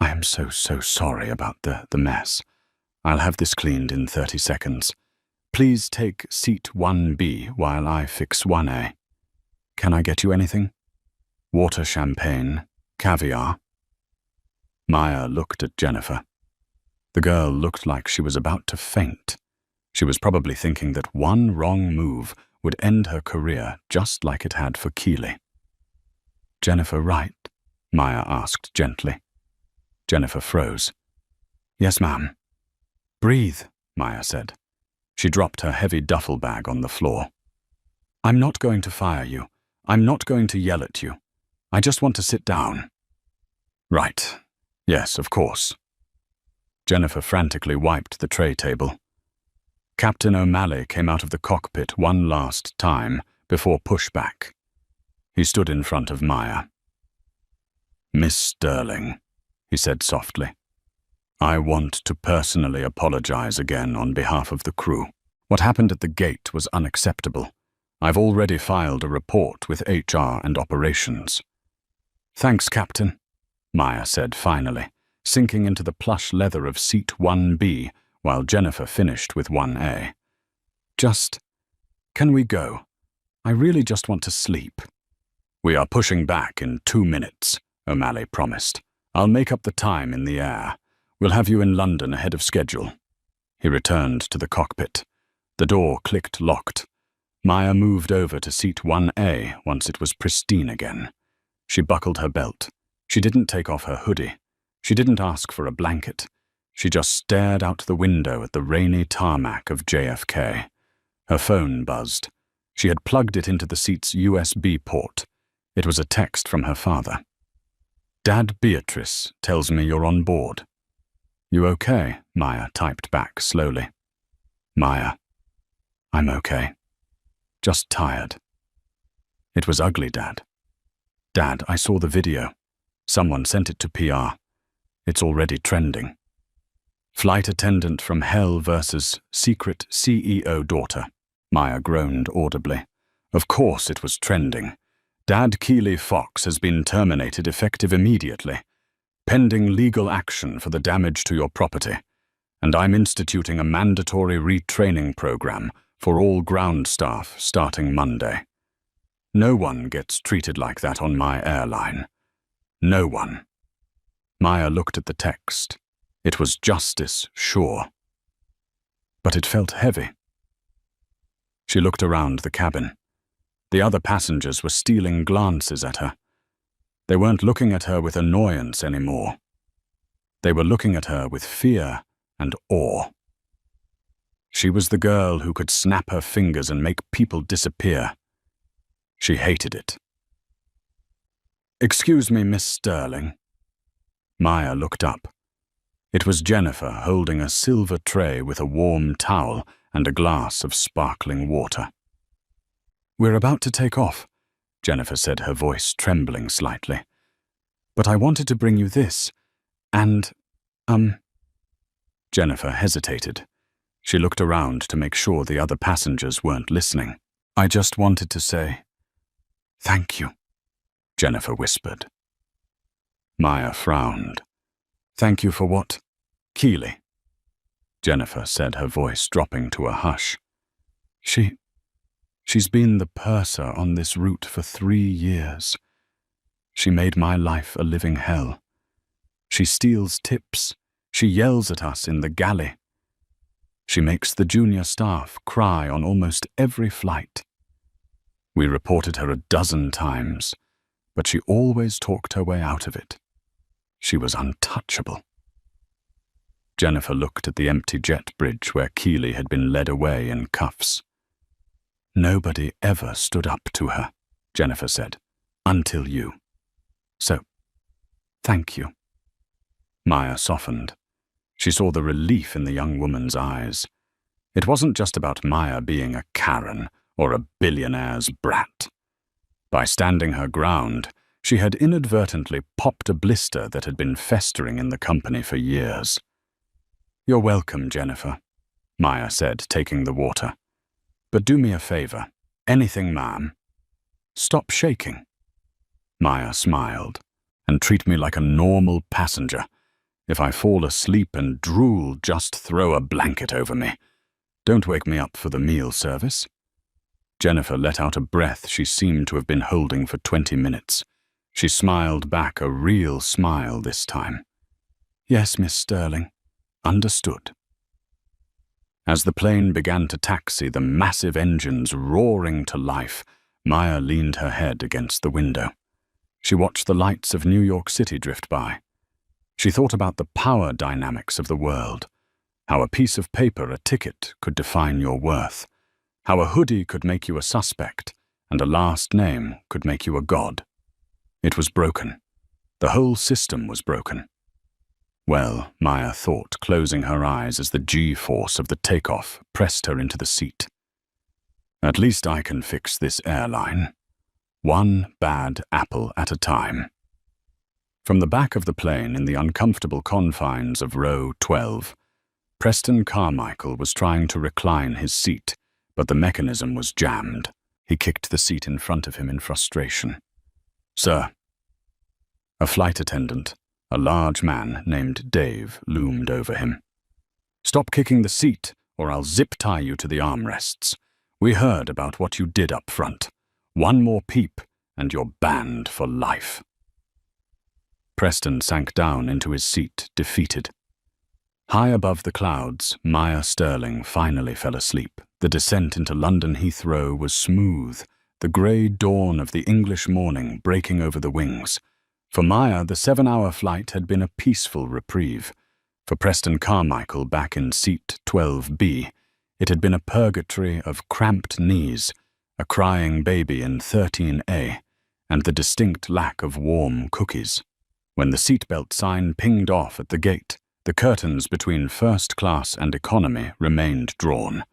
"I am so sorry about the mess. I'll have this cleaned in 30 seconds. Please take seat 1B while I fix 1A. Can I get you anything? Water, champagne, caviar?" Maya looked at Jennifer. The girl looked like she was about to faint. She was probably thinking that one wrong move would end her career just like it had for Keeley. "Jennifer Wright?" Maya asked gently. Jennifer froze. "Yes, ma'am." "Breathe," Maya said. She dropped her heavy duffel bag on the floor. "I'm not going to fire you. I'm not going to yell at you. I just want to sit down." "Right. Yes, of course." Jennifer frantically wiped the tray table. Captain O'Malley came out of the cockpit one last time before pushback. He stood in front of Maya. "Miss Sterling," he said softly, "I want to personally apologize again on behalf of the crew. What happened at the gate was unacceptable. I've already filed a report with HR and operations." "Thanks, Captain," Maya said finally, sinking into the plush leather of seat 1B while Jennifer finished with 1A. Can we go? I really just want to sleep." "We are pushing back in 2 minutes," O'Malley promised. "I'll make up the time in the air. We'll have you in London ahead of schedule." He returned to the cockpit. The door clicked locked. Maya moved over to seat 1A once it was pristine again. She buckled her belt. She didn't take off her hoodie. She didn't ask for a blanket. She just stared out the window at the rainy tarmac of JFK. Her phone buzzed. She had plugged it into the seat's USB port. It was a text from her father. "Dad, Beatrice tells me you're on board." "You okay?" Maya typed back slowly. "Maya, I'm okay. Just tired." "It was ugly, Dad." "Dad, I saw the video. Someone sent it to PR. It's already trending. Flight attendant from hell versus secret CEO daughter." Maya groaned audibly. "Of course it was trending. Dad Keeley Fox has been terminated effective immediately, pending legal action for the damage to your property, and I'm instituting a mandatory retraining program for all ground staff starting Monday. No one gets treated like that on my airline. No one." Maya looked at the text. It was justice, sure. But it felt heavy. She looked around the cabin. The other passengers were stealing glances at her. They weren't looking at her with annoyance anymore. They were looking at her with fear and awe. She was the girl who could snap her fingers and make people disappear. She hated it. "Excuse me, Miss Sterling." Maya looked up. It was Jennifer holding a silver tray with a warm towel and a glass of sparkling water. "We're about to take off," Jennifer said, her voice trembling slightly. "But I wanted to bring you this, and, Jennifer hesitated. She looked around to make sure the other passengers weren't listening. "I just wanted to say, thank you," Jennifer whispered. Maya frowned. "Thank you for what?" "Keeley," Jennifer said, her voice dropping to a hush. She's been the purser on this route for 3 years. She made my life a living hell. She steals tips. She yells at us in the galley. She makes the junior staff cry on almost every flight. We reported her 12 times, but she always talked her way out of it. She was untouchable. Jennifer looked at the empty jet bridge where Keeley had been led away in cuffs. "Nobody ever stood up to her," Jennifer said, "until you. So, thank you." Maya softened. She saw the relief in the young woman's eyes. It wasn't just about Maya being a Karen or a billionaire's brat. By standing her ground, she had inadvertently popped a blister that had been festering in the company for years. "You're welcome, Jennifer," Maya said, taking the water. "But do me a favor. Anything, ma'am. Stop shaking." Maya smiled. "And treat me like a normal passenger. If I fall asleep and drool, just throw a blanket over me. Don't wake me up for the meal service." Jennifer let out a breath she seemed to have been holding for 20 minutes. She smiled back, a real smile this time. "Yes, Miss Sterling. Understood." As the plane began to taxi, the massive engines roaring to life, Maya leaned her head against the window. She watched the lights of New York City drift by. She thought about the power dynamics of the world, how a piece of paper, a ticket, could define your worth, how a hoodie could make you a suspect, and a last name could make you a god. It was broken. The whole system was broken. Well, Maya thought, closing her eyes as the G-force of the takeoff pressed her into the seat. At least I can fix this airline. One bad apple at a time. From the back of the plane, in the uncomfortable confines of row 12, Preston Carmichael was trying to recline his seat, but the mechanism was jammed. He kicked the seat in front of him in frustration. "Sir." A flight attendant, a large man named Dave, loomed over him. "Stop kicking the seat, or I'll zip-tie you to the armrests. We heard about what you did up front. One more peep, and you're banned for life." Preston sank down into his seat, defeated. High above the clouds, Maya Sterling finally fell asleep. The descent into London Heathrow was smooth, the grey dawn of the English morning breaking over the wings. For Maya, the 7-hour flight had been a peaceful reprieve. For Preston Carmichael, back in seat 12B, it had been a purgatory of cramped knees, a crying baby in 13A, and the distinct lack of warm cookies. When the seatbelt sign pinged off at the gate, the curtains between first class and economy remained drawn.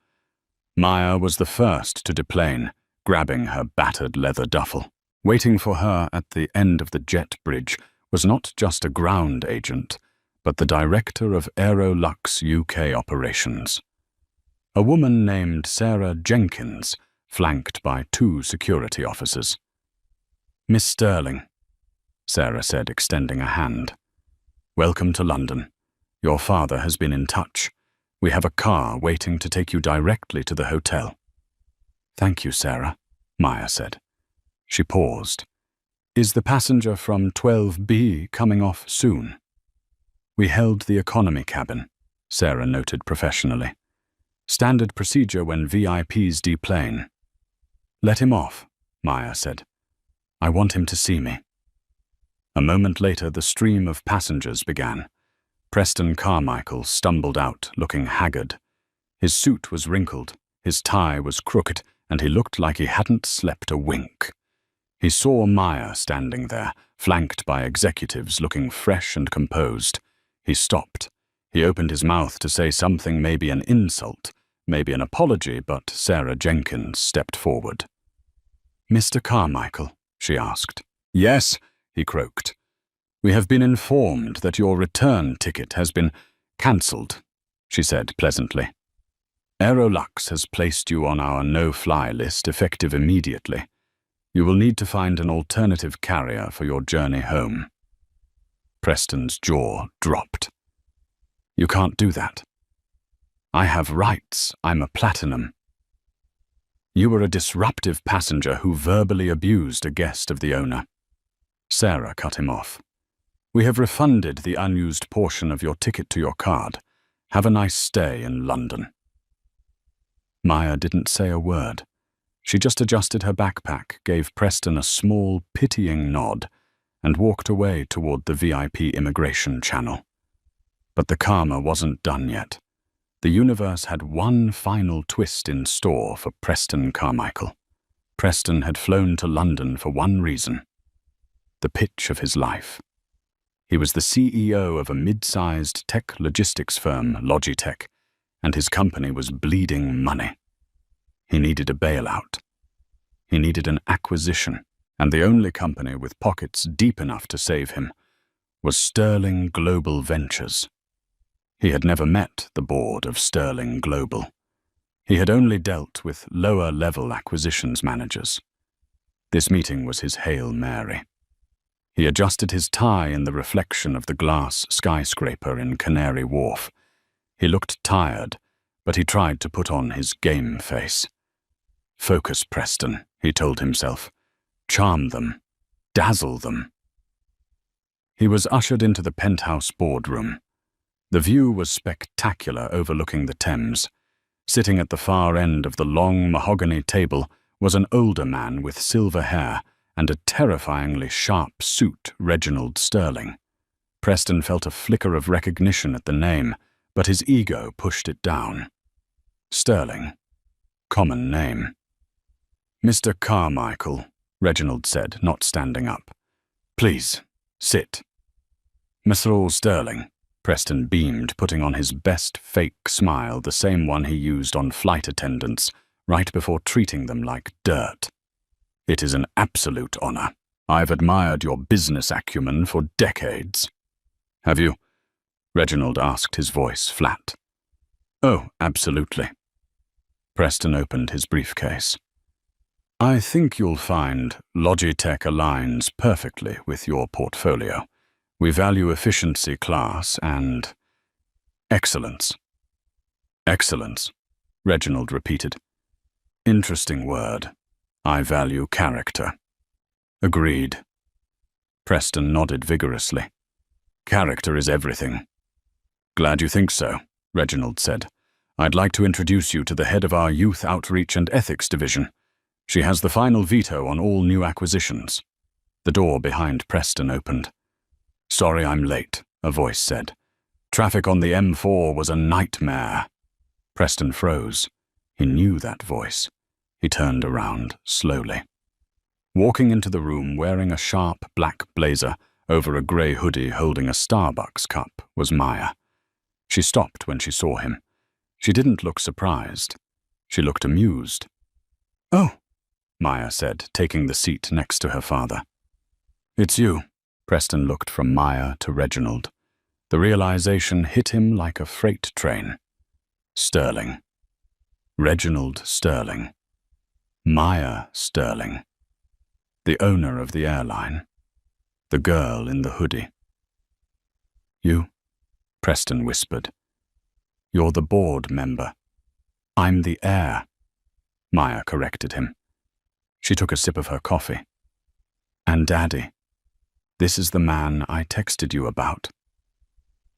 Maya was the first to deplane, grabbing her battered leather duffel. Waiting for her at the end of the jet bridge was not just a ground agent, but the director of Aerolux UK operations. A woman named Sarah Jenkins, flanked by 2 security officers. "Miss Sterling," Sarah said, extending a hand. "Welcome to London. Your father has been in touch. We have a car waiting to take you directly to the hotel." "Thank you, Sarah," Maya said. She paused. "Is the passenger from 12B coming off soon?" "We held the economy cabin," Sarah noted professionally. "Standard procedure when VIPs deplane." "Let him off," Maya said. "I want him to see me." A moment later, the stream of passengers began. Preston Carmichael stumbled out, looking haggard. His suit was wrinkled, his tie was crooked, and he looked like he hadn't slept a wink. He saw Maya standing there, flanked by executives looking fresh and composed. He stopped. He opened his mouth to say something, maybe an insult, maybe an apology, but Sarah Jenkins stepped forward. "Mr. Carmichael?" she asked. "Yes," he croaked. "We have been informed that your return ticket has been cancelled," she said pleasantly. "Aerolux has placed you on our no-fly list effective immediately. You will need to find an alternative carrier for your journey home." Preston's jaw dropped. "You can't do that. I have rights. I'm a platinum." "You were a disruptive passenger who verbally abused a guest of the owner." Sarah cut him off. "We have refunded the unused portion of your ticket to your card. Have a nice stay in London." Maya didn't say a word. She just adjusted her backpack, gave Preston a small, pitying nod, and walked away toward the VIP immigration channel. But the karma wasn't done yet. The universe had one final twist in store for Preston Carmichael. Preston had flown to London for one reason: the pitch of his life. He was the CEO of a mid-sized tech logistics firm, Logitech, and his company was bleeding money. He needed a bailout. He needed an acquisition, and the only company with pockets deep enough to save him was Sterling Global Ventures. He had never met the board of Sterling Global. He had only dealt with lower-level acquisitions managers. This meeting was his Hail Mary. He adjusted his tie in the reflection of the glass skyscraper in Canary Wharf. He looked tired, but he tried to put on his game face. Focus, Preston, he told himself. Charm them. Dazzle them. He was ushered into the penthouse boardroom. The view was spectacular, overlooking the Thames. Sitting at the far end of the long mahogany table was an older man with silver hair and a terrifyingly sharp suit, Reginald Sterling. Preston felt a flicker of recognition at the name, but his ego pushed it down. Sterling. Common name. Mr. Carmichael, Reginald said, not standing up. Please, sit. Mr. Sterling, Preston beamed, putting on his best fake smile, the same one he used on flight attendants, right before treating them like dirt. It is an absolute honor. I've admired your business acumen for decades. Have you? Reginald asked, his voice flat. Oh, absolutely. Preston opened his briefcase. I think you'll find Logitech aligns perfectly with your portfolio. We value efficiency, class, and excellence. Excellence, Reginald repeated. Interesting word. I value character. Agreed. Preston nodded vigorously. Character is everything. Glad you think so, Reginald said. I'd like to introduce you to the head of our Youth Outreach and Ethics Division. She has the final veto on all new acquisitions. The door behind Preston opened. Sorry I'm late, a voice said. Traffic on the M4 was a nightmare. Preston froze. He knew that voice. He turned around slowly. Walking into the room wearing a sharp black blazer over a grey hoodie holding a Starbucks cup was Maya. She stopped when she saw him. She didn't look surprised. She looked amused. Oh, Maya said, taking the seat next to her father. It's you. Preston looked from Maya to Reginald. The realization hit him like a freight train. Sterling. Reginald Sterling. Maya Sterling. The owner of the airline. The girl in the hoodie. You? Preston whispered. You're the board member. I'm the heir. Maya corrected him. She took a sip of her coffee. And Daddy. This is the man I texted you about.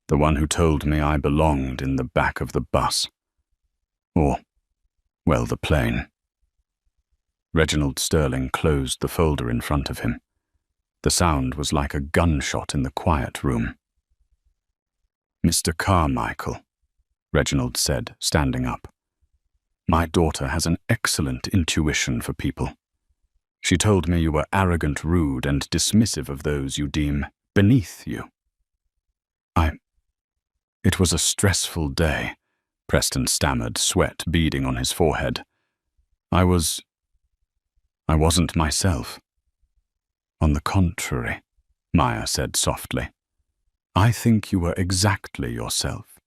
The one who told me I belonged in the back of the bus. Or, well, the plane. Reginald Sterling closed the folder in front of him. The sound was like a gunshot in the quiet room. Mr. Carmichael, Reginald said, standing up. My daughter has an excellent intuition for people. She told me you were arrogant, rude, and dismissive of those you deem beneath you. It was a stressful day, Preston stammered, sweat beading on his forehead. I wasn't myself. On the contrary, Maya said softly. I think you were exactly yourself.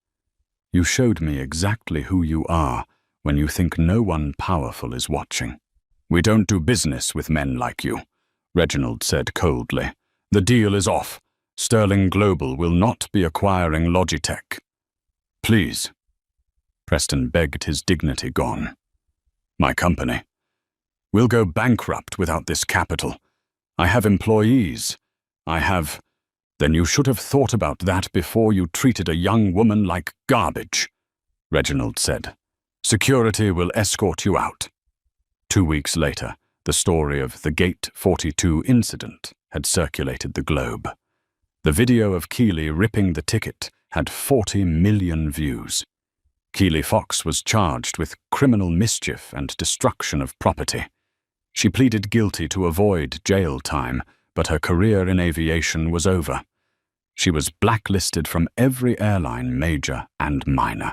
You showed me exactly who you are when you think no one powerful is watching. We don't do business with men like you, Reginald said coldly. The deal is off. Sterling Global will not be acquiring Logitech. Please. Preston begged, his dignity gone. My company. We'll go bankrupt without this capital. I have employees. Then you should have thought about that before you treated a young woman like garbage, Reginald said. Security will escort you out. 2 weeks later, the story of the Gate 42 incident had circulated the globe. The video of Keely ripping the ticket had 40 million views. Keely Fox was charged with criminal mischief and destruction of property. She pleaded guilty to avoid jail time, but her career in aviation was over. She was blacklisted from every airline, major and minor.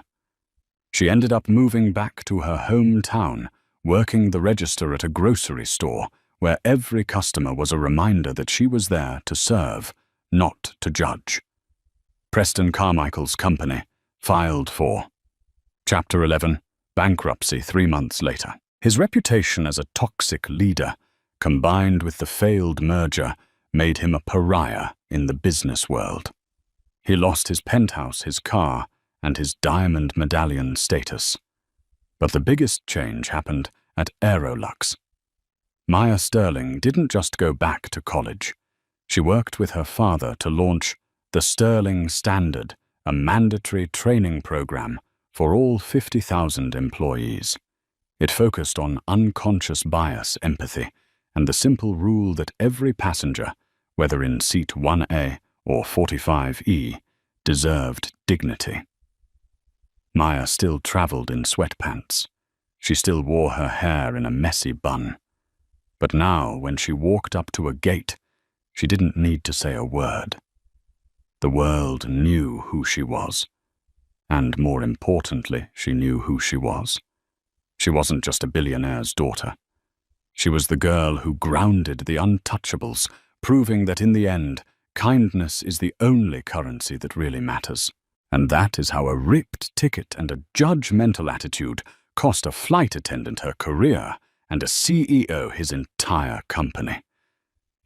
She ended up moving back to her hometown, working the register at a grocery store, where every customer was a reminder that she was there to serve, not to judge. Preston Carmichael's company filed for Chapter 11, bankruptcy 3 months later. His reputation as a toxic leader, combined with the failed merger, made him a pariah in the business world. He lost his penthouse, his car, and his diamond medallion status. But the biggest change happened at Aerolux. Maya Sterling didn't just go back to college. She worked with her father to launch the Sterling Standard, a mandatory training program for all 50,000 employees. It focused on unconscious bias empathy and the simple rule that every passenger, whether in seat 1A or 45E, deserved dignity. Maya still traveled in sweatpants. She still wore her hair in a messy bun. But now, when she walked up to a gate, she didn't need to say a word. The world knew who she was. And more importantly, she knew who she was. She wasn't just a billionaire's daughter. She was the girl who grounded the untouchables, proving that in the end, kindness is the only currency that really matters. And that is how a ripped ticket and a judgmental attitude cost a flight attendant her career and a CEO his entire company.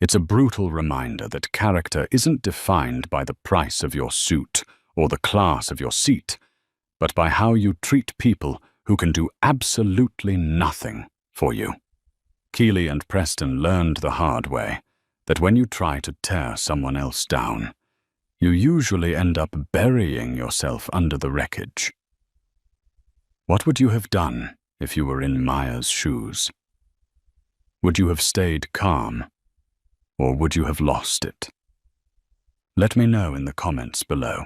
It's a brutal reminder that character isn't defined by the price of your suit or the class of your seat, but by how you treat people who can do absolutely nothing for you. Keely and Preston learned the hard way that when you try to tear someone else down, you usually end up burying yourself under the wreckage. What would you have done if you were in Maya's shoes? Would you have stayed calm, or would you have lost it? Let me know in the comments below.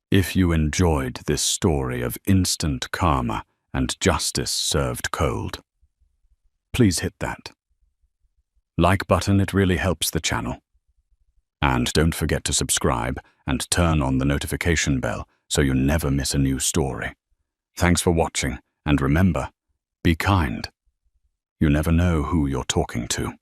If you enjoyed this story of instant karma and justice served cold, please hit that like button. It really helps the channel. And don't forget to subscribe and turn on the notification bell so you never miss a new story. Thanks for watching, and remember, be kind. You never know who you're talking to.